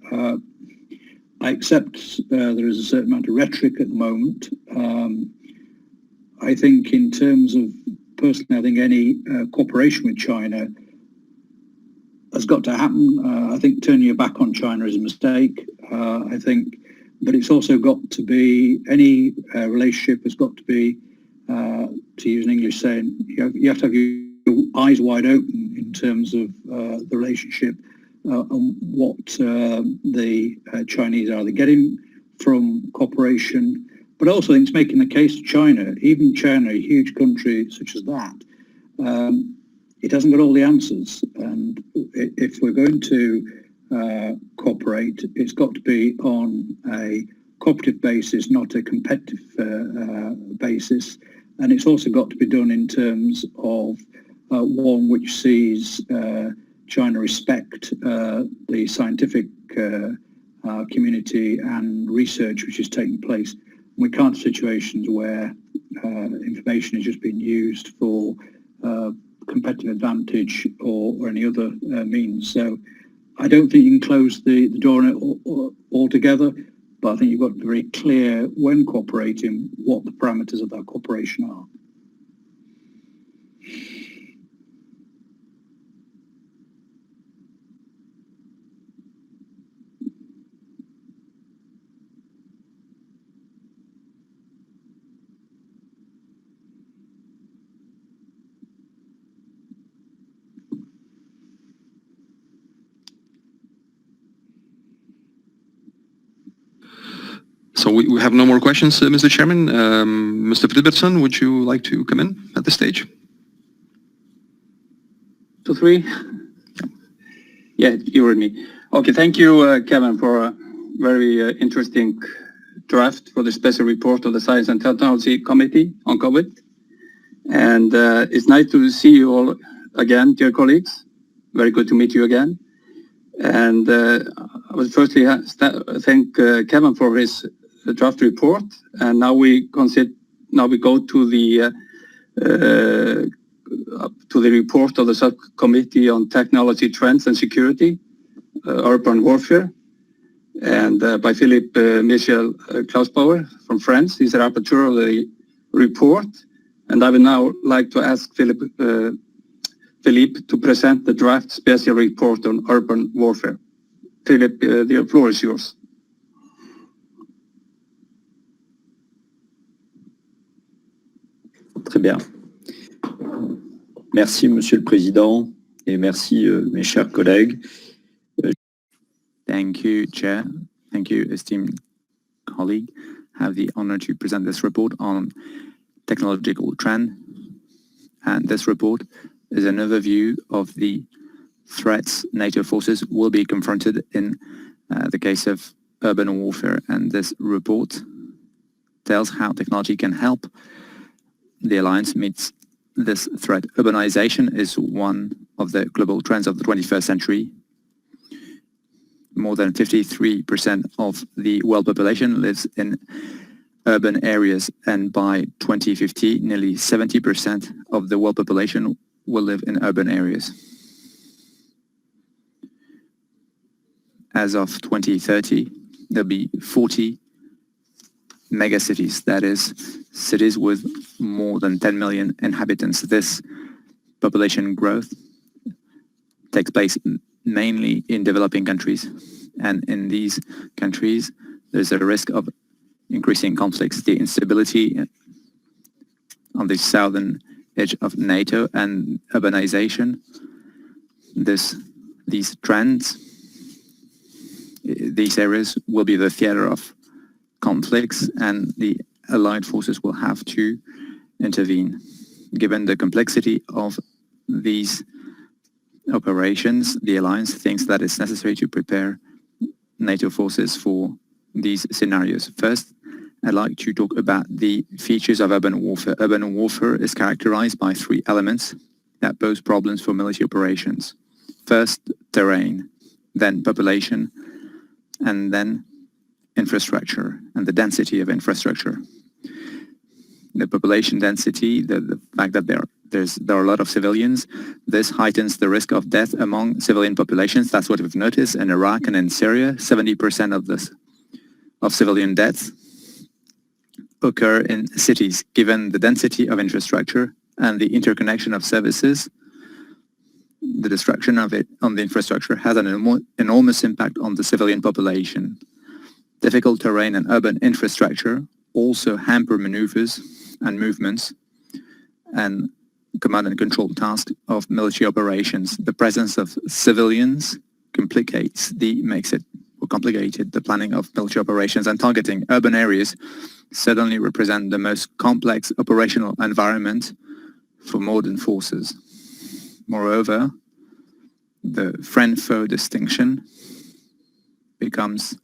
I accept there is a certain amount of rhetoric at the moment. I think in terms of, personally, I think any cooperation with China has got to happen. I think turning your back on China is a mistake. I think, but it's also got to be, any relationship has got to be, to use an English saying, you have to have your eyes wide open in terms of the relationship and what the Chinese are getting from cooperation, but also I think it's making the case to China, even China, a huge country such as that, it hasn't got all the answers. And if we're going to cooperate, it's got to be on a cooperative basis, not a competitive basis. And it's also got to be done in terms of one which sees China respect the scientific community and research which is taking place. We can't have situations where information is just being used for competitive advantage or any other means. So I don't think you can close the door on it altogether, but I think you've got to be very clear when cooperating what the parameters of that cooperation are. So we have no more questions, Mr. Chairman. Mr. Fridbertson, would you like to come in at this stage? 2, 3. Yeah, you heard me. Okay, thank you, Kevin, for a very interesting draft for the special report of the Science and Technology Committee on COVID. And it's nice to see you all again, dear colleagues. Very good to meet you again. And I would firstly thank Kevin for his draft report. And now we go to the report of the subcommittee on technology trends and security, urban warfare, and by Philippe Michel Klausbauer from France. He's the rapporteur of the report. And I would now like to ask Philippe to present the draft special report on urban warfare. Philippe, the floor is yours. Très bien. Merci, Monsieur le Président, et merci, mes chers collègues. Thank you, Chair. Thank you, esteemed colleague. I have the honor to present this report on technological trend. And this report is an overview of the threats NATO forces will be confronted in the case of urban warfare. And this report tells how technology can help the alliance meet this threat. Urbanization is one of the global trends of the 21st century. More than 53% of the world population lives in urban areas, and by 2050, nearly 70% of the world population will live in urban areas. As of 2030, there'll be 40 megacities, that is, cities with more than 10 million inhabitants. This population growth takes place mainly in developing countries. And in these countries, there's a risk of increasing conflicts, the instability on the southern edge of NATO and urbanization. These trends, these areas will be the theater of conflicts, and the allied forces will have to intervene. Given the complexity of these operations, the alliance thinks that it's necessary to prepare NATO forces for these scenarios. First, I'd like to talk about the features of urban warfare. Urban warfare is characterized by 3 elements that pose problems for military operations. First, terrain, then population, and then infrastructure and the density of infrastructure. The population density, the fact that there are a lot of civilians, this heightens the risk of death among civilian populations. That's what we've noticed in Iraq and in Syria. 70% of civilian deaths occur in cities. Given the density of infrastructure and the interconnection of services, the destruction of it on the infrastructure has an enormous impact on the civilian population. Difficult terrain and urban infrastructure also hamper maneuvers and movements and command and control tasks of military operations. The presence of civilians makes it more complicated, the planning of military operations and targeting. Urban areas certainly represent the most complex operational environment for modern forces. Moreover, the friend-foe distinction becomes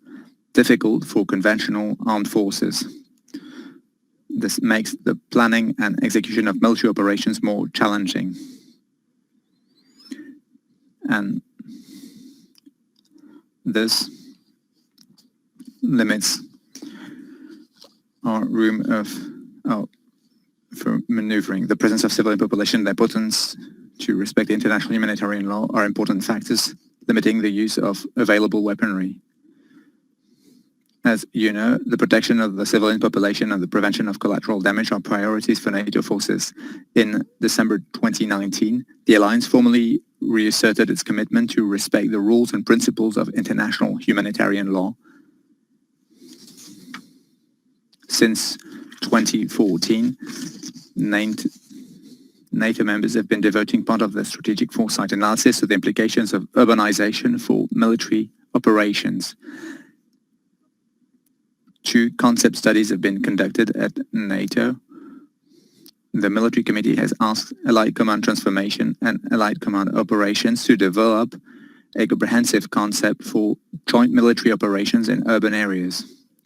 difficult for conventional armed forces. This makes the planning and execution of military operations more challenging. And this limits our room for maneuvering. The presence of civilian population, the importance to respect international humanitarian law are important factors limiting the use of available weaponry. As you know, the protection of the civilian population and the prevention of collateral damage are priorities for NATO forces. In December 2019, the alliance formally reasserted its commitment to respect the rules and principles of international humanitarian law. Since 2014, NATO members have been devoting part of their strategic foresight analysis to the implications of urbanization for military operations. 2 concept studies have been conducted at NATO. The military committee has asked Allied Command Transformation and Allied Command Operations to develop a comprehensive concept for joint military operations in urban areas.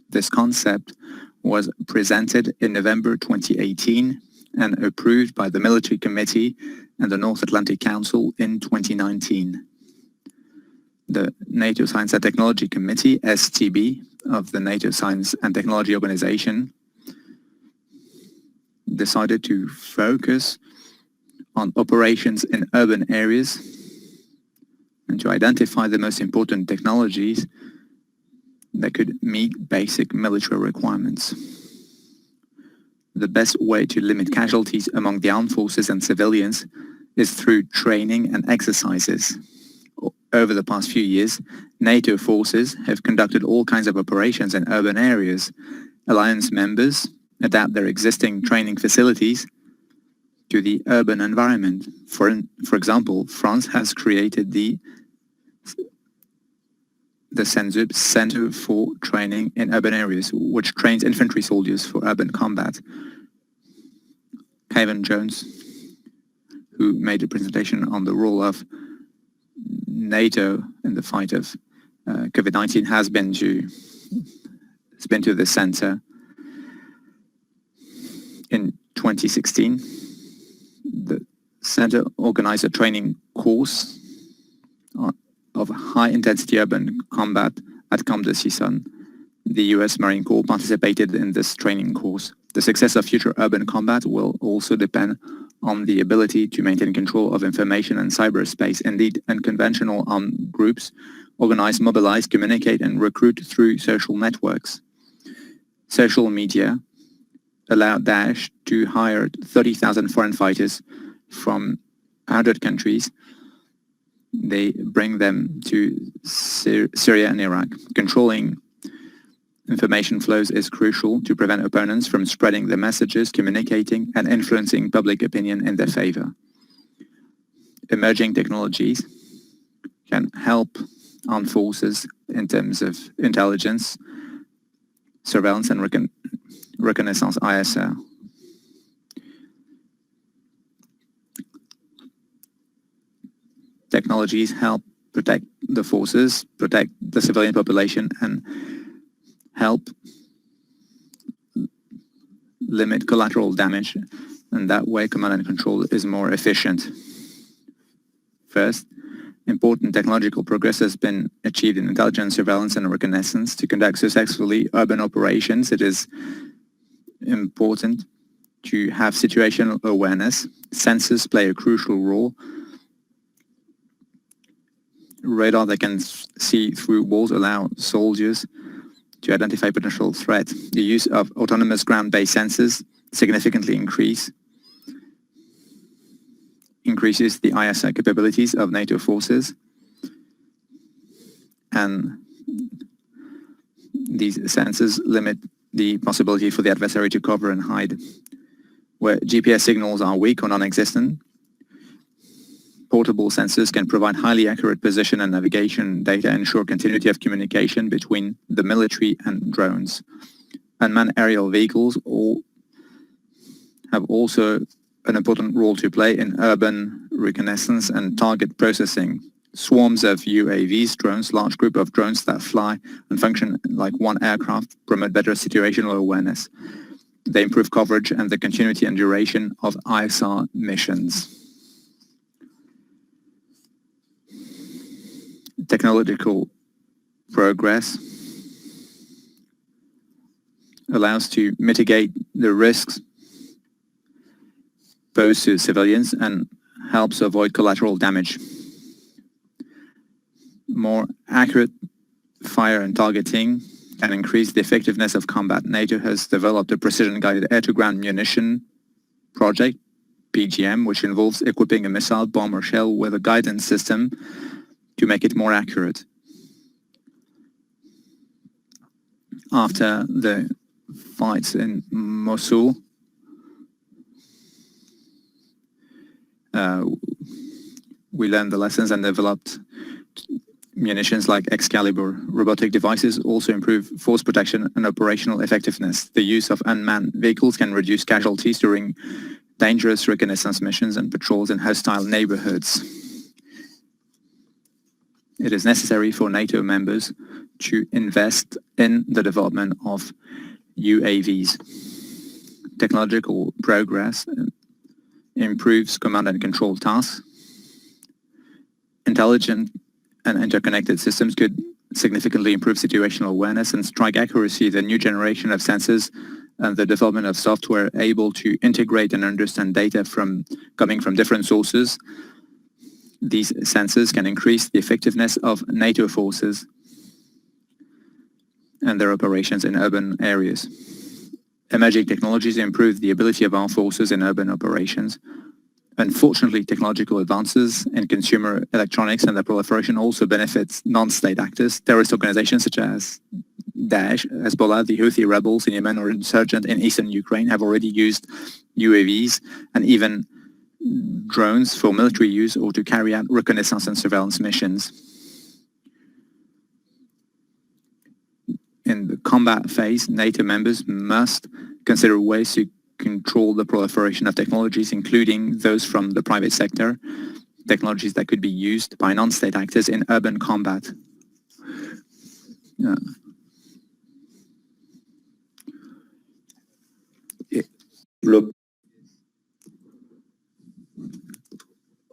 This concept was presented in November 2018 and approved by the Military Committee and the North Atlantic Council in 2019. The NATO Science and Technology Committee, STB, of the NATO Science and Technology Organization decided to focus on operations in urban areas and to identify the most important technologies that could meet basic military requirements. The best way to limit casualties among the armed forces and civilians is through training and exercises. Over the past few years, NATO forces have conducted all kinds of operations in urban areas. Alliance members adapt their existing training facilities to the urban environment. For example, France has created the CENSUB Center for Training in Urban Areas, which trains infantry soldiers for urban combat. Kevin Jones, who made a presentation on the role of NATO in the fight of COVID-19, has been to the center. In 2016, the center organized a training course of high-intensity urban combat at Camp de Sisson. The US Marine Corps participated in this training course. The success of future urban combat will also depend on the ability to maintain control of information and cyberspace. Indeed, unconventional armed groups organize, mobilize, communicate, and recruit through social networks. Social media allowed Daesh to hire 30,000 foreign fighters from 100 countries. They bring them to Syria and Iraq. Controlling information flows is crucial to prevent opponents from spreading their messages, communicating, and influencing public opinion in their favor. Emerging technologies can help armed forces in terms of intelligence, surveillance, and reconnaissance, ISR. Technologies help protect the forces, protect the civilian population, and help limit collateral damage, and that way command and control is more efficient. First, important technological progress has been achieved in intelligence, surveillance, and reconnaissance. To conduct successfully urban operations, it is important to have situational awareness. Sensors play a crucial role. Radar that can see through walls allow soldiers to identify potential threats. The use of autonomous ground-based sensors significantly increases the ISR capabilities of NATO forces, and these sensors limit the possibility for the adversary to cover and hide. Where GPS signals are weak or non-existent, portable sensors can provide highly accurate position and navigation data and ensure continuity of communication between the military and drones. Unmanned aerial vehicles have also an important role to play in urban reconnaissance and target processing. Swarms of UAVs, drones, large group of drones that fly and function like one aircraft promote better situational awareness. They improve coverage and the continuity and duration of ISR missions. Technological progress allows to mitigate the risks posed to civilians and helps avoid collateral damage. More accurate fire and targeting can increase the effectiveness of combat. NATO has developed a precision-guided air-to-ground munition project, PGM, which involves equipping a missile, bomb or shell with a guidance system to make it more accurate. After the fights in Mosul, we learned the lessons and developed munitions like Excalibur. Robotic devices also improve force protection and operational effectiveness. The use of unmanned vehicles can reduce casualties during dangerous reconnaissance missions and patrols in hostile neighborhoods. It is necessary for NATO members to invest in the development of UAVs. Technological progress improves command and control tasks. Intelligent and interconnected systems could significantly improve situational awareness and strike accuracy. The new generation of sensors and the development of software able to integrate and understand data coming from different sources. These sensors can increase the effectiveness of NATO forces and their operations in urban areas. Emerging technologies improve the ability of our forces in urban operations. Unfortunately, technological advances in consumer electronics and their proliferation also benefits non-state actors. Terrorist organizations such as Daesh, Hezbollah, the Houthi rebels in Yemen, or insurgent in eastern Ukraine have already used UAVs and even drones for military use or to carry out reconnaissance and surveillance missions. In the combat phase, NATO members must consider ways to control the proliferation of technologies, including those from the private sector, technologies that could be used by non-state actors in urban combat.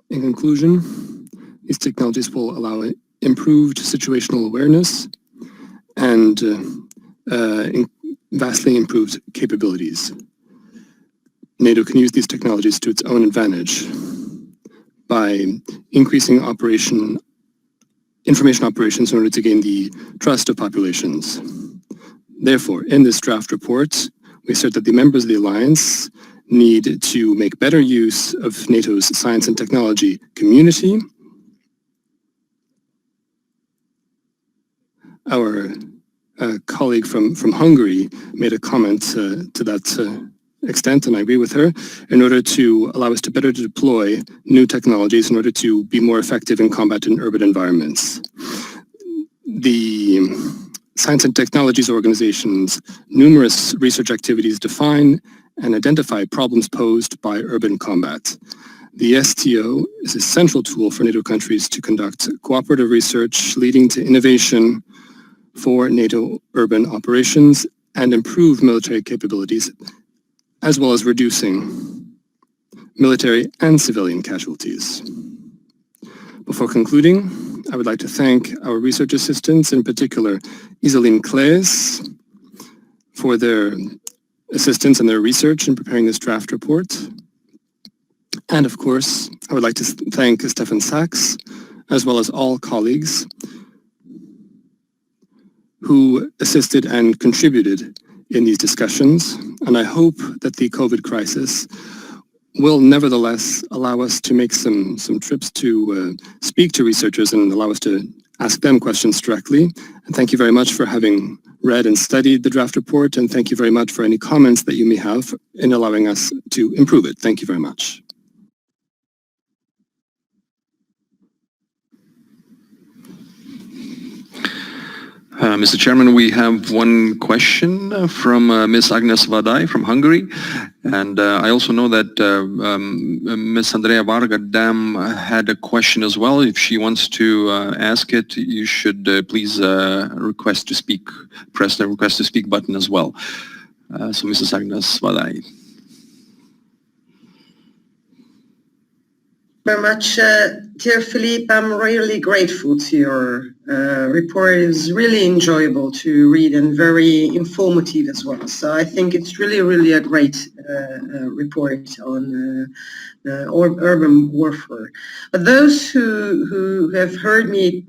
In conclusion, these technologies will allow improved situational awareness and vastly improved capabilities. NATO can use these technologies to its own advantage by increasing information operations in order to gain the trust of populations. Therefore, in this draft report, we assert that the members of the alliance need to make better use of NATO's science and technology community. Our colleague from Hungary made a comment to that extent, and I agree with her, in order to allow us to better deploy new technologies in order to be more effective in combat in urban environments. The Science and Technologies Organization's numerous research activities define and identify problems posed by urban combat. The STO is a central tool for NATO countries to conduct cooperative research leading to innovation for NATO urban operations and improve military capabilities, as well as reducing military and civilian casualties. Before concluding, I would like to thank our research assistants, in particular Iseline Claes, for their assistance and their research in preparing this draft report. And of course, I would like to thank Stefan Sachs, as well as all colleagues who assisted and contributed in these discussions. And I hope that the COVID crisis will nevertheless allow us to make some trips to speak to researchers and allow us to ask them questions directly. And thank you very much for having read and studied the draft report, and thank you very much for any comments that you may have in allowing us to improve it. Thank you very much. Mr. Chairman, we have one question from Ms. Agnes Vadai from Hungary. And I also know that Ms. Andrea Varga Dam had a question as well. If she wants to ask it, you should please request to speak, press the request to speak button as well. So Mrs. Agnes Vadai. Very much, dear Philippe. I'm really grateful to your report. It was really enjoyable to read and very informative as well. So I think it's really a great report on urban warfare. But those who have heard me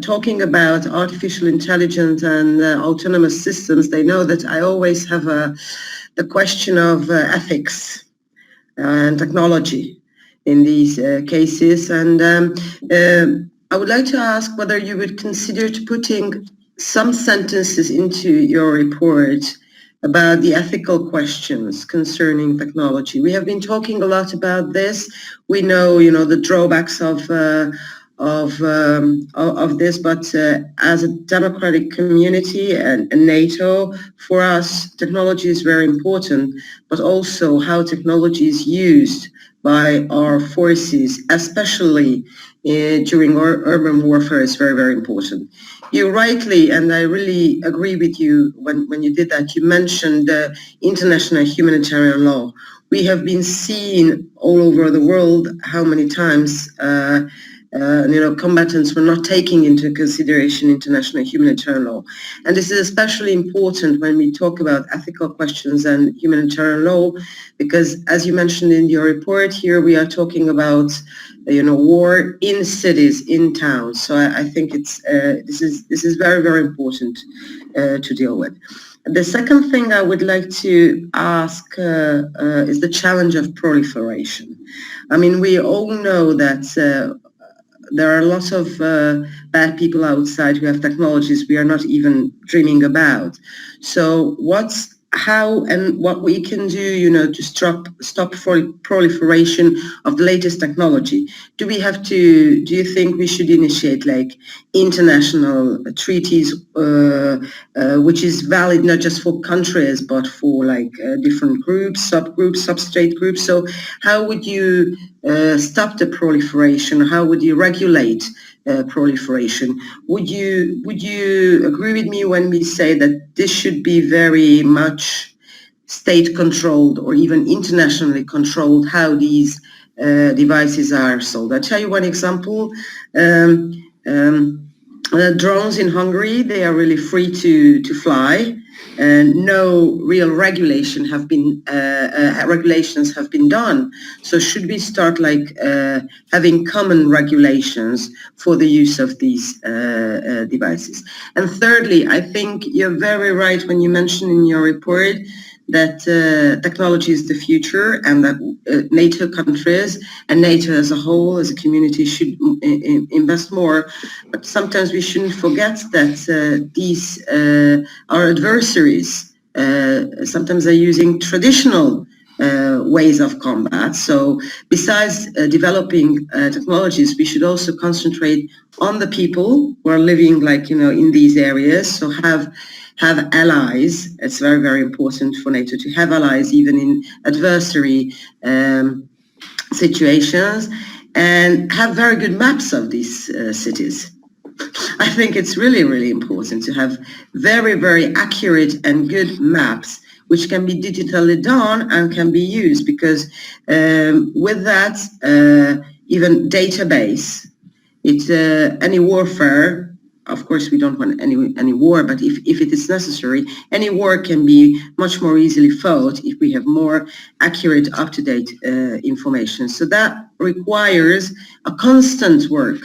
talking about artificial intelligence and autonomous systems, they know that I always have the question of ethics and technology in these cases. And I would like to ask whether you would consider putting some sentences into your report about the ethical questions concerning technology. We have been talking a lot about this. We know, the drawbacks of this, but as a democratic community and NATO, for us, technology is very important, but also how technology is used by our forces, especially during urban warfare, is very important. You rightly, and I really agree with you when you did that, you mentioned international humanitarian law. We have been seeing all over the world how many times combatants were not taking into consideration international humanitarian law. And this is especially important when we talk about ethical questions and humanitarian law, because as you mentioned in your report here, we are talking about war in cities, in towns. So I think this is very important to deal with. The second thing I would like to ask is the challenge of proliferation. I mean, we all know that there are lots of bad people outside who have technologies we are not even dreaming about. So how and what we can do, to stop proliferation of the latest technology? Do you think we should initiate international treaties, which is valid not just for countries, but for different groups, subgroups, substrate groups? So how would you stop the proliferation? How would you regulate proliferation? Would you agree with me when we say that this should be very much state-controlled or even internationally controlled, how these devices are sold? I'll tell you one example. Drones in Hungary, they are really free to fly, and no real regulations have been done. So should we start having common regulations for the use of these devices? And thirdly, I think you're very right when you mention in your report that technology is the future, and that NATO countries and NATO as a whole, as a community, should invest more. But sometimes we shouldn't forget that these our adversaries sometimes are using traditional ways of combat. So besides developing technologies, we should also concentrate on the people who are living in these areas. So have allies. It's very important for NATO to have allies even in adversary situations, and have very good maps of these cities. I think it's really important to have very accurate and good maps which can be digitally done and can be used, because with that, even database, it's any warfare. Of course, we don't want any war, but if it is necessary, any war can be much more easily fought if we have more accurate, up-to-date information. So that requires a constant work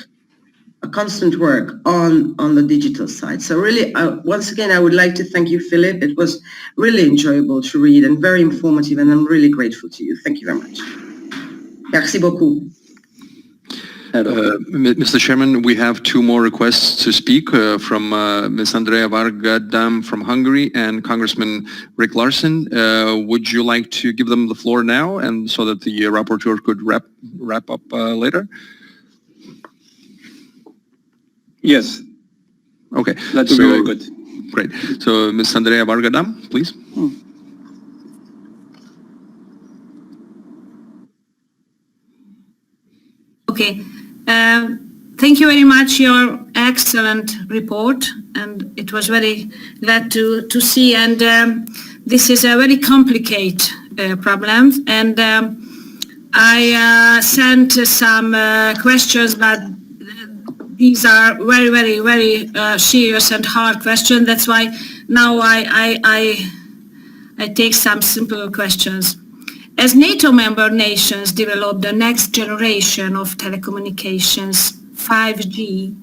on the digital side. So really, once again, I would like to thank you, Philippe. It was really enjoyable to read and very informative, and I'm really grateful to you. Thank you very much. Merci beaucoup. Mr. Chairman, we have two more requests to speak from Ms. Andrea Varga-Dam from Hungary and Congressman Rick Larsen. Would you like to give them the floor now, and so that the rapporteur could wrap up later? Yes. Okay. That would be very good. Great. So Ms. Andrea Varga-Dam, please. Okay. Thank you very much. Your excellent report, and it was very glad to see. And this is a very complicated problem, and I sent some questions, but these are very, very, very serious and hard questions. That's why now I take some simple questions. As NATO member nations develop the next generation of telecommunications, 5G,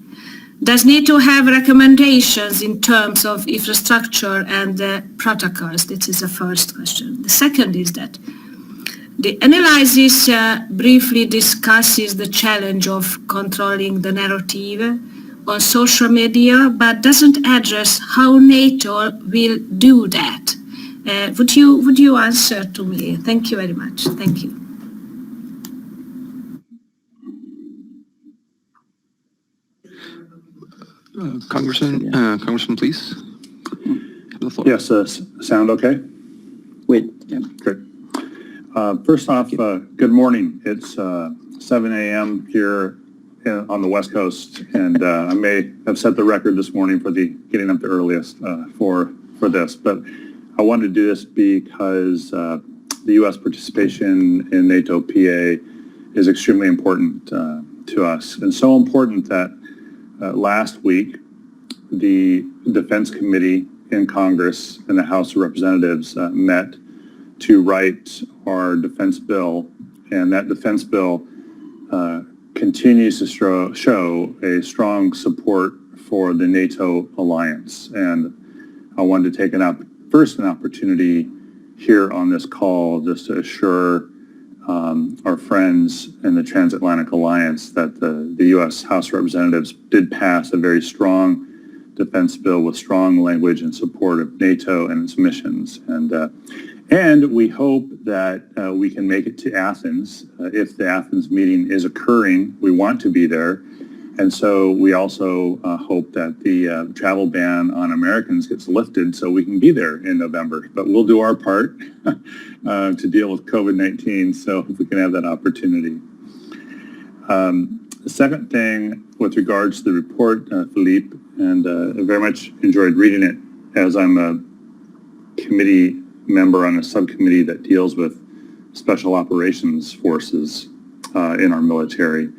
does NATO have recommendations in terms of infrastructure and protocols? This is the first question. The second is that the analysis briefly discusses the challenge of controlling the narrative on social media, but doesn't address how NATO will do that. Would you answer to me? Thank you very much. Thank you. Congressman, please. Have the floor. Yes, sound okay? Wait. Yeah, great. First off, good morning. It's 7 a.m. here on the West Coast, and I may have set the record this morning for the getting up the earliest for this, but I wanted to do this because the U.S. participation in NATO PA is extremely important to us, and so important that last week the Defense Committee in Congress and the House of Representatives met to write our defense bill, and that defense bill continues to show a strong support for the NATO alliance. And I wanted to take an opportunity here on this call just to assure our friends in the Transatlantic Alliance that the U.S. House of Representatives did pass a very strong defense bill with strong language in support of NATO and its missions. And we hope that we can make it to Athens. If the Athens meeting is occurring, we want to be there. And so we also hope that the travel ban on Americans gets lifted so we can be there in November. But we'll do our part to deal with COVID-19, so if we can have that opportunity. The second thing with regards to the report, Philippe, and I very much enjoyed reading it as I'm a committee member on a subcommittee that deals with special operations forces in our military,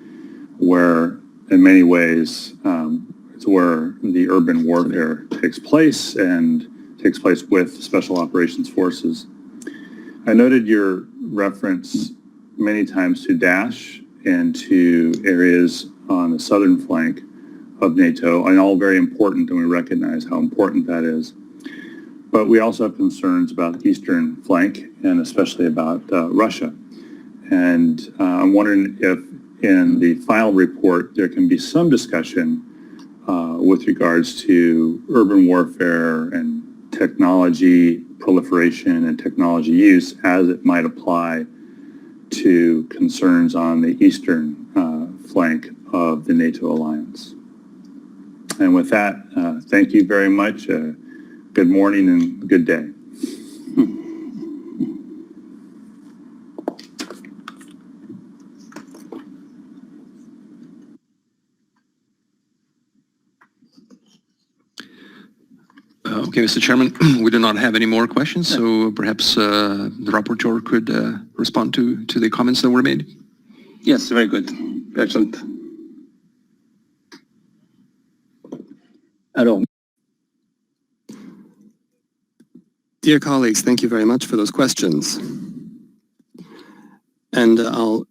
where in many ways it's where the urban warfare takes place and takes place with special operations forces. I noted your reference many times to Daesh and to areas on the southern flank of NATO, and all very important, and we recognize how important that is. But we also have concerns about the eastern flank and especially about Russia. And I'm wondering if in the final report there can be some discussion with regards to urban warfare and technology proliferation and technology use as it might apply to concerns on the eastern flank of the NATO alliance. And with that, thank you very much. Good morning and good day. Okay, Mr. Chairman, we do not have any more questions, so perhaps the rapporteur could respond to the comments that were made. Yes, very good. Excellent. Alors, Dear colleagues, thank you very much for those questions. And I'll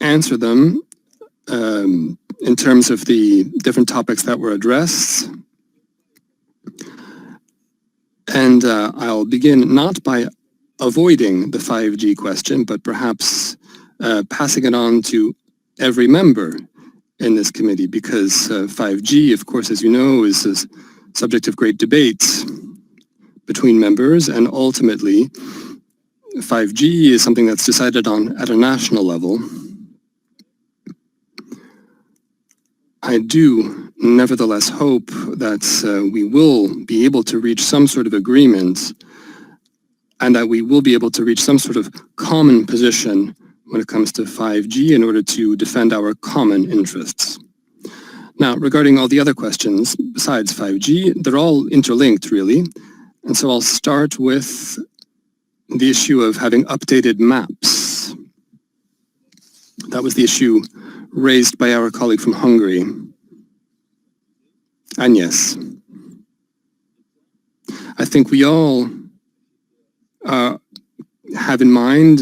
answer them in terms of the different topics that were addressed. And I'll begin not by avoiding the 5G question, but perhaps passing it on to every member in this committee, because 5G, of course, as you know, is a subject of great debate between members, and ultimately 5G is something that's decided on at a national level. I do nevertheless hope that we will be able to reach some sort of agreement, and that we will be able to reach some sort of common position when it comes to 5G in order to defend our common interests. Now, regarding all the other questions besides 5G, they're all interlinked, really. And so I'll start with the issue of having updated maps. That was the issue raised by our colleague from Hungary. Agnes. I think we all have in mind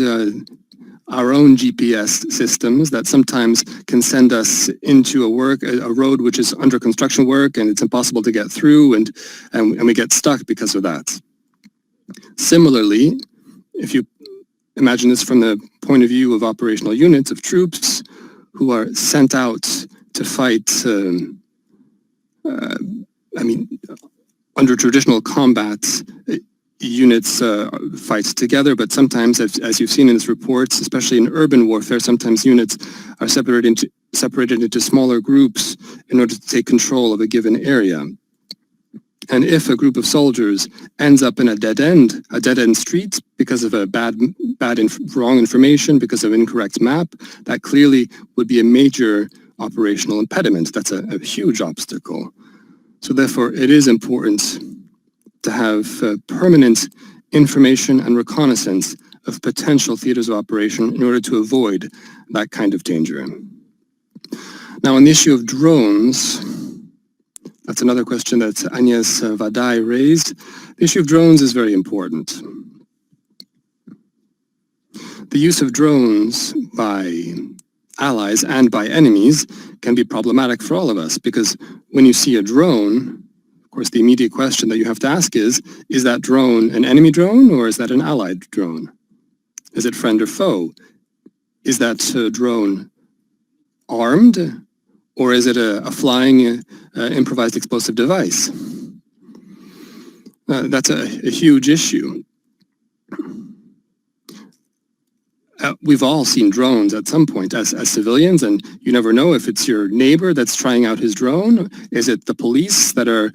our own GPS systems that sometimes can send us into a road which is under construction work and it's impossible to get through and we get stuck because of that. Similarly, if you imagine this from the point of view of operational units of troops who are sent out to fight, under traditional combat, units fight together, but sometimes, as you've seen in this report, especially in urban warfare, sometimes units are separated into smaller groups in order to take control of a given area. And if a group of soldiers ends up in a dead end street because of a wrong information, because of incorrect map, that clearly would be a major operational impediment. That's a huge obstacle. So therefore, it is important to have permanent information and reconnaissance of potential theaters of operation in order to avoid that kind of danger. Now, on the issue of drones, that's another question that Agnès Vadai raised. The issue of drones is very important. The use of drones by allies and by enemies can be problematic for all of us, because when you see a drone, of course, the immediate question that you have to ask is that drone an enemy drone or is that an allied drone? Is it friend or foe? Is that drone armed or is it a flying improvised explosive device? That's a huge issue. We've all seen drones at some point as civilians, and you never know if it's your neighbor that's trying out his drone. Is it the police that are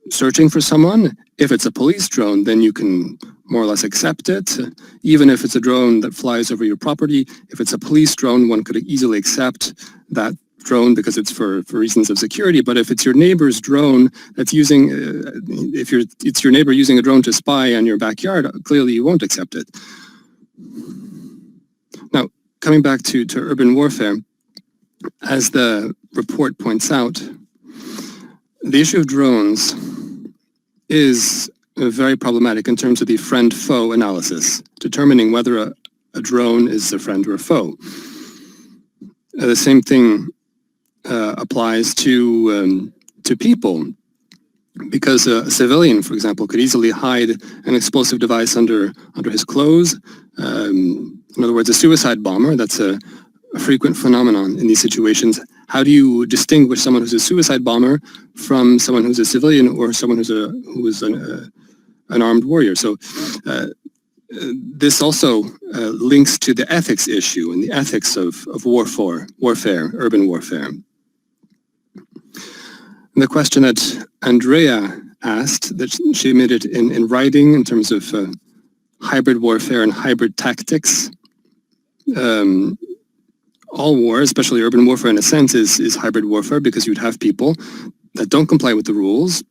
searching for someone? If it's a police drone, then you can more or less accept it. Even if it's a drone that flies over your property, if it's a police drone, one could easily accept that drone because it's for reasons of security. But if it's your neighbor's drone that's using, it's your neighbor using a drone to spy on your backyard, clearly you won't accept it. Now, coming back to urban warfare, as the report points out, the issue of drones is very problematic in terms of the friend-foe analysis, determining whether a drone is a friend or a foe. The same thing applies to people, because a civilian, for example, could easily hide an explosive device under his clothes. In other words, a suicide bomber, that's a frequent phenomenon in these situations. How do you distinguish someone who's a suicide bomber from someone who's a civilian or someone who is an armed warrior? So this also links to the ethics issue and the ethics of warfare, urban warfare. And the question that Andrea asked, that she made it in writing in terms of hybrid warfare and hybrid tactics. All war, especially urban warfare in a sense, is hybrid warfare, because you'd have people that don't comply with the rules,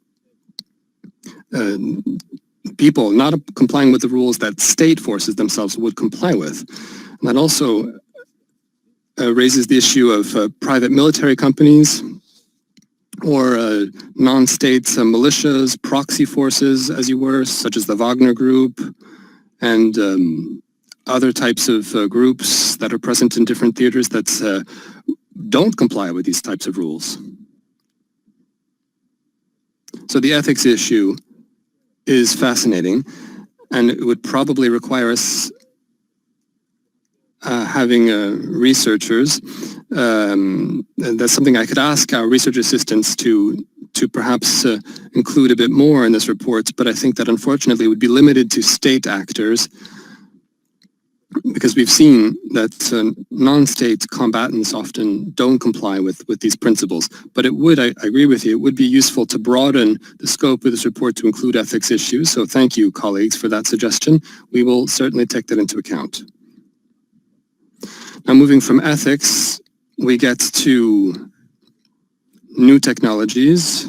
people not complying with the rules that state forces themselves would comply with. And that also raises the issue of private military companies or non-state militias, proxy forces, as you were, such as the Wagner Group, and other types of groups that are present in different theaters that don't comply with these types of rules. So the ethics issue is fascinating, and it would probably require us having researchers. That's something I could ask our research assistants to perhaps include a bit more in this report, but I think that unfortunately it would be limited to state actors, because we've seen that non-state combatants often don't comply with these principles. But it would, I agree with you, it would be useful to broaden the scope of this report to include ethics issues. So thank you, colleagues, for that suggestion. We will certainly take that into account. Now, moving from ethics, we get to new technologies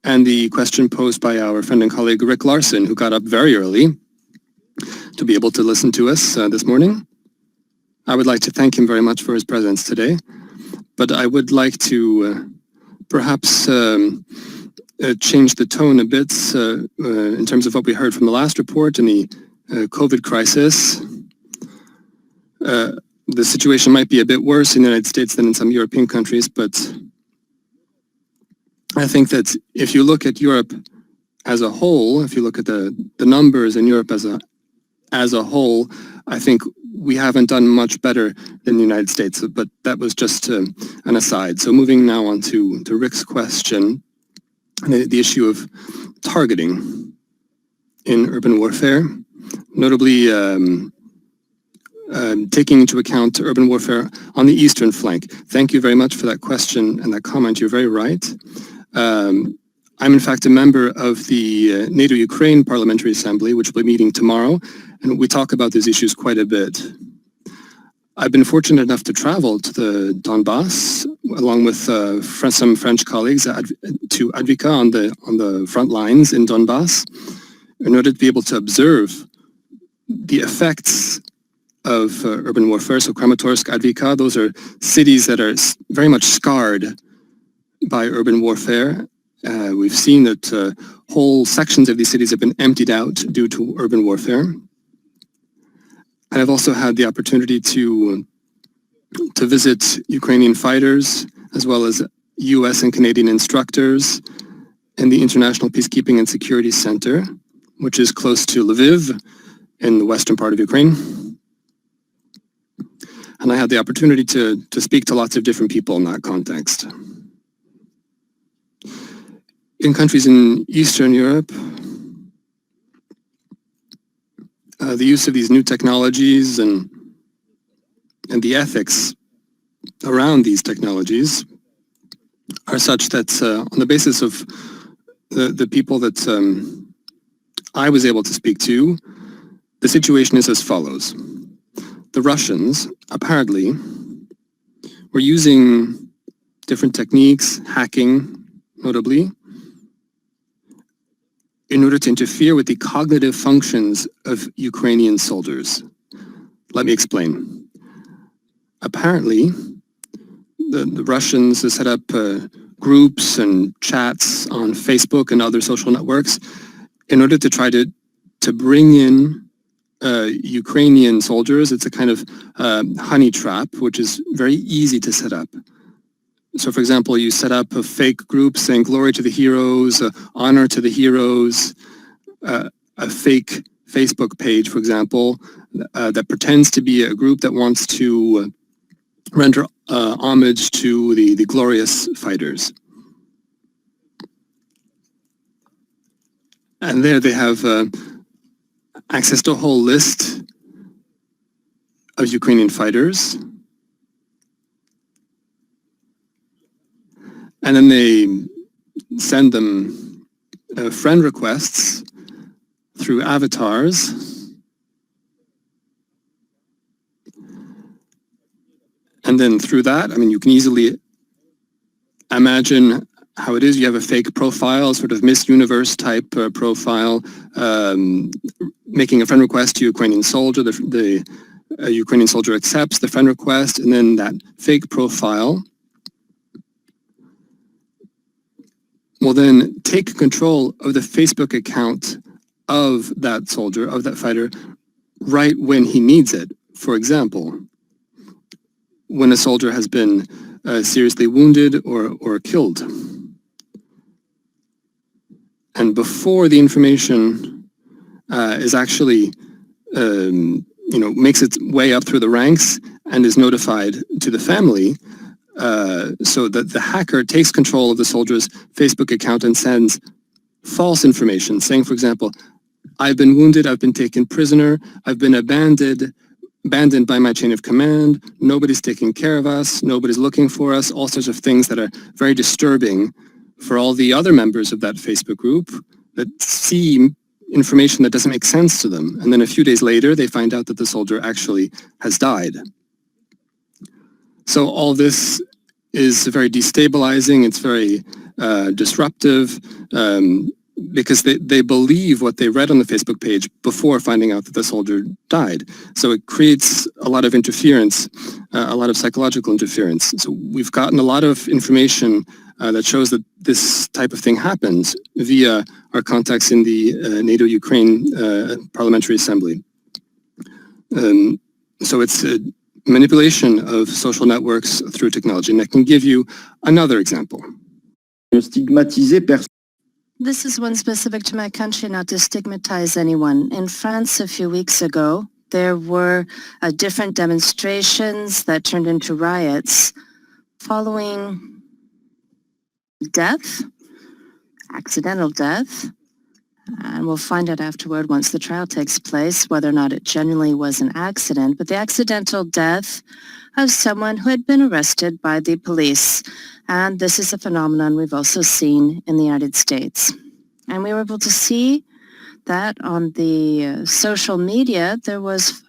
and the question posed by our friend and colleague Rick Larson, who got up very early to be able to listen to us this morning. I would like to thank him very much for his presence today, but I would like to perhaps change the tone a bit in terms of what we heard from the last report and the COVID crisis. The situation might be a bit worse in the United States than in some European countries, but I think that if you look at Europe as a whole, if you look at the numbers in Europe as a whole, I think we haven't done much better than the United States, but that was just an aside. So moving now on to Rick's question, the issue of targeting in urban warfare, notably taking into account urban warfare on the eastern flank. Thank you very much for that question and that comment. You're very right. I'm in fact a member of the NATO Ukraine Parliamentary Assembly, which will be meeting tomorrow, and we talk about these issues quite a bit. I've been fortunate enough to travel to the Donbass along with some French colleagues to Advika on the front lines in Donbass in order to be able to observe the effects of urban warfare. So Kramatorsk, Advika, those are cities that are very much scarred by urban warfare. We've seen that whole sections of these cities have been emptied out due to urban warfare. And I've also had the opportunity to visit Ukrainian fighters, as well as US and Canadian instructors in the International Peacekeeping and Security Center, which is close to Lviv in the western part of Ukraine. And I had the opportunity to speak to lots of different people in that context. In countries in Eastern Europe, the use of these new technologies and the ethics around these technologies are such that on the basis of the people that I was able to speak to, the situation is as follows. The Russians apparently were using different techniques, hacking notably, in order to interfere with the cognitive functions of Ukrainian soldiers. Let me explain. Apparently, the Russians set up groups and chats on Facebook and other social networks in order to try to bring in Ukrainian soldiers. It's a kind of honey trap, which is very easy to set up. So, for example, you set up a fake group saying glory to the heroes, honor to the heroes, a fake Facebook page, for example, that pretends to be a group that wants to render homage to the glorious fighters. And there they have access to a whole list of Ukrainian fighters. And then they send them friend requests through avatars. And then through that, I mean, you can easily imagine how it is. You have a fake profile, sort of Miss Universe type profile, making a friend request to a Ukrainian soldier. The Ukrainian soldier accepts the friend request, and then that fake profile will then take control of the Facebook account of that soldier, of that fighter, right when he needs it. For example, when a soldier has been seriously wounded or killed. And before the information is actually, makes its way up through the ranks and is notified to the family, so that the hacker takes control of the soldier's Facebook account and sends false information, saying, for example, I've been wounded, I've been taken prisoner, I've been abandoned by my chain of command, nobody's taking care of us, nobody's looking for us, all sorts of things that are very disturbing for all the other members of that Facebook group that see information that doesn't make sense to them. And then a few days later, they find out that the soldier actually has died. So all this is very destabilizing, it's very disruptive. because they believe what they read on the Facebook page before finding out that the soldier died. So it creates a lot of interference, a lot of psychological interference. So we've gotten a lot of information that shows that this type of thing happens via our contacts in the NATO Ukraine Parliamentary Assembly. So it's a manipulation of social networks through technology. And I can give you another example. This is one specific to my country, not to stigmatize anyone. In France a few weeks ago, there were different demonstrations that turned into riots following death, accidental death, and we'll find out afterward once the trial takes place whether or not it genuinely was an accident, but the accidental death of someone who had been arrested by the police. And this is a phenomenon we've also seen in the United States. And we were able to see that on the social media there was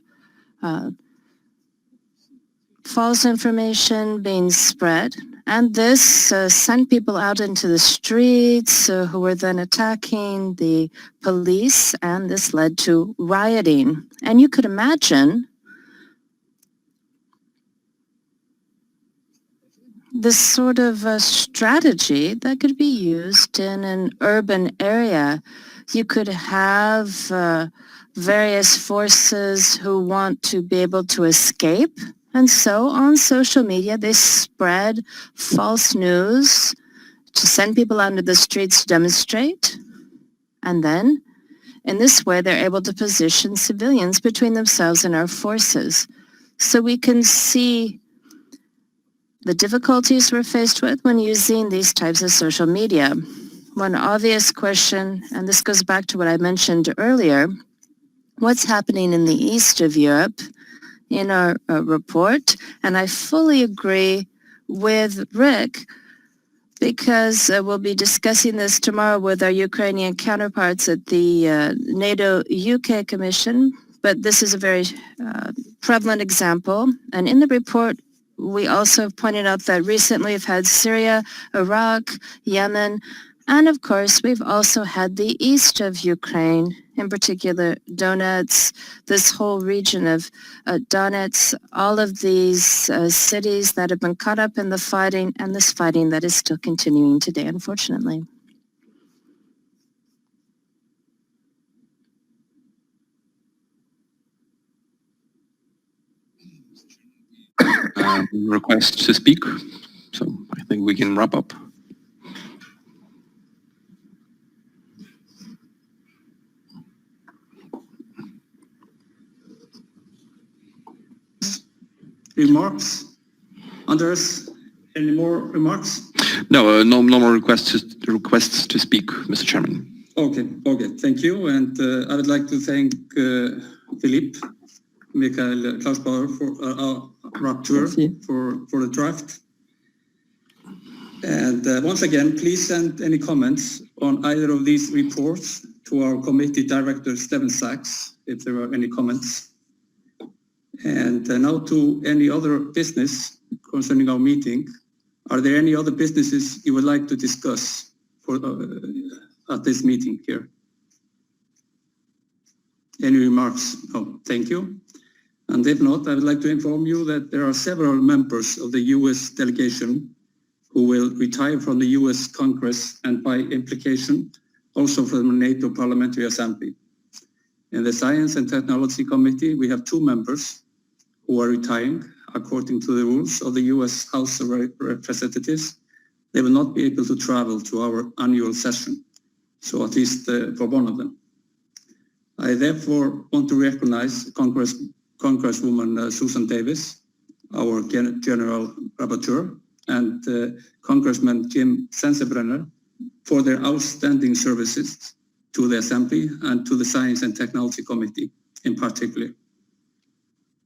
false information being spread. And this sent people out into the streets who were then attacking the police, and this led to rioting. And you could imagine this sort of strategy that could be used in an urban area. You could have various forces who want to be able to escape. And so on social media, they spread false news to send people out into the streets to demonstrate. And then, in this way, they're able to position civilians between themselves and our forces. So we can see the difficulties we're faced with when using these types of social media. One obvious question, and this goes back to what I mentioned earlier, what's happening in the east of Europe? In our report, and I fully agree with Rick because we'll be discussing this tomorrow with our Ukrainian counterparts at the NATO UK Commission, but this is a very prevalent example. And in the report, we also pointed out that recently we've had Syria, Iraq, Yemen, and of course, we've also had the east of Ukraine, in particular Donetsk, this whole region of Donetsk, all of these cities that have been caught up in the fighting, and this fighting that is still continuing today, unfortunately. Request to speak, so I think we can wrap up. Remarks? Anders, any more remarks? No, no more requests to speak, Mr. Chairman. Okay, thank you. And I would like to thank Philippe, Michael Klausbauer, for our rapporteur for the draft. And once again, please send any comments on either of these reports to our committee director, Stephen Sachs, if there are any comments. And now to any other business concerning our meeting. Are there any other businesses you would like to discuss for at this meeting here? Any remarks? No, thank you. And if not, I would like to inform you that there are several members of the US delegation who will retire from the US Congress and by implication also from the NATO Parliamentary Assembly. In the Science and Technology Committee, we have 2 members who are retiring according to the rules of the US House of Representatives. They will not be able to travel to our annual session, so at least for one of them. I therefore want to recognize Congresswoman Susan Davis, our General Rapporteur, and Congressman Jim Sensenbrenner for their outstanding services to the Assembly and to the Science and Technology Committee in particular.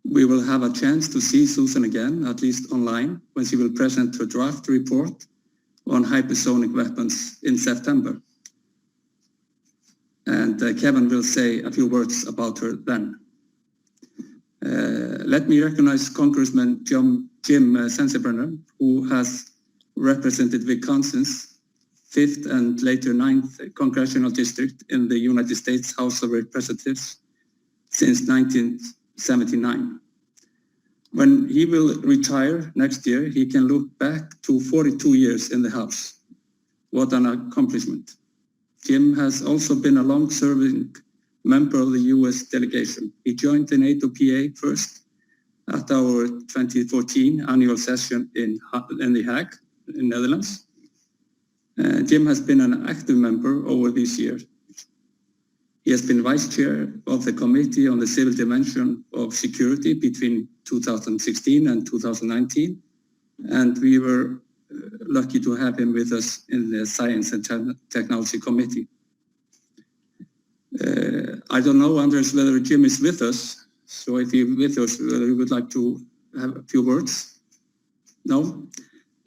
We will have a chance to see Susan again, at least online, when she will present her draft report on hypersonic weapons in September. And Kevin will say a few words about her then. Let me recognize Congressman Jim Sensenbrenner, who has represented Wisconsin's 5th and later 9th Congressional District in the United States House of Representatives since 1979. When he will retire next year, he can look back to 42 years in the House. What an accomplishment. Jim has also been a long-serving member of the U.S. delegation. He joined the NATO PA first at our 2014 annual session in The Hague, in Netherlands. Jim has been an active member over these years. He has been vice chair of the Committee on the Civil Dimension of Security between 2016 and 2019, and we were lucky to have him with us in the Science and Technology Committee. I don't know, Anders, whether Jim is with us, so if he's with us, whether he would like to have a few words? No?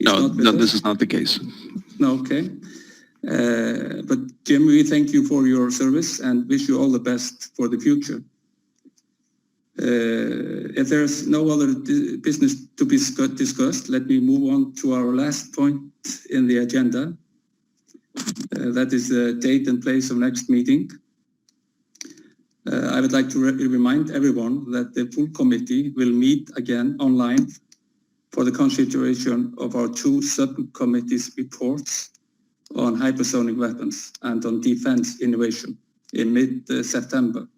No, this is not the case. No, okay. But Jim, we thank you for your service and wish you all the best for the future. If there's no other business to be discussed, let me move on to our last point in the agenda. That is the date and place of next meeting. I would like to remind everyone that the full committee will meet again online for the consideration of our two subcommittees' reports on hypersonic weapons and on defense innovation in mid-September.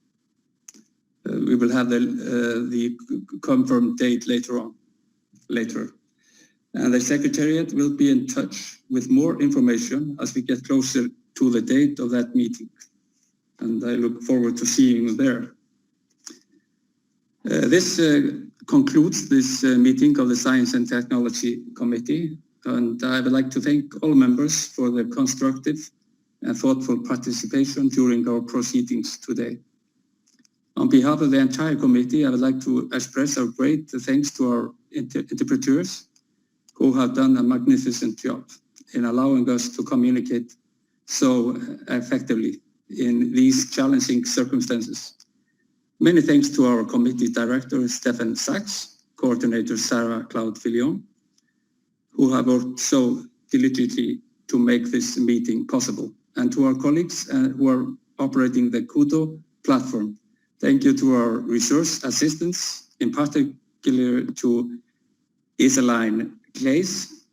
We will have the confirmed date later. And the Secretariat will be in touch with more information as we get closer to the date of that meeting. And I look forward to seeing you there. This concludes this meeting of the Science and Technology Committee. And I would like to thank all members for their constructive and thoughtful participation during our proceedings today. On behalf of the entire committee, I would like to express our great thanks to our interpreters who have done a magnificent job in allowing us to communicate so effectively in these challenging circumstances. Many thanks to our committee director, Stefan Sachs, coordinator Sarah Cloud-Fillion, who have worked so diligently to make this meeting possible, and to our colleagues who are operating the Kudo platform. Thank you to our resource assistants, in particular to Iseline Claes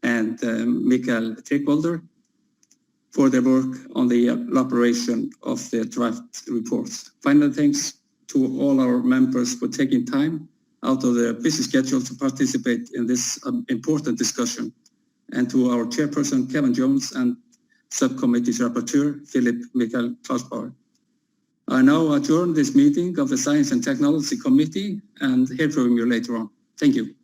and Mikael Trickwalder, for their work on the elaboration of the draft reports. Final thanks to all our members for taking time out of their busy schedule to participate in this important discussion, and to our chairperson, Kevin Jones, and subcommittee's rapporteur, Philip Michael Klausbauer. I now adjourn this meeting of the Science and Technology Committee and hear from you later on. Thank you.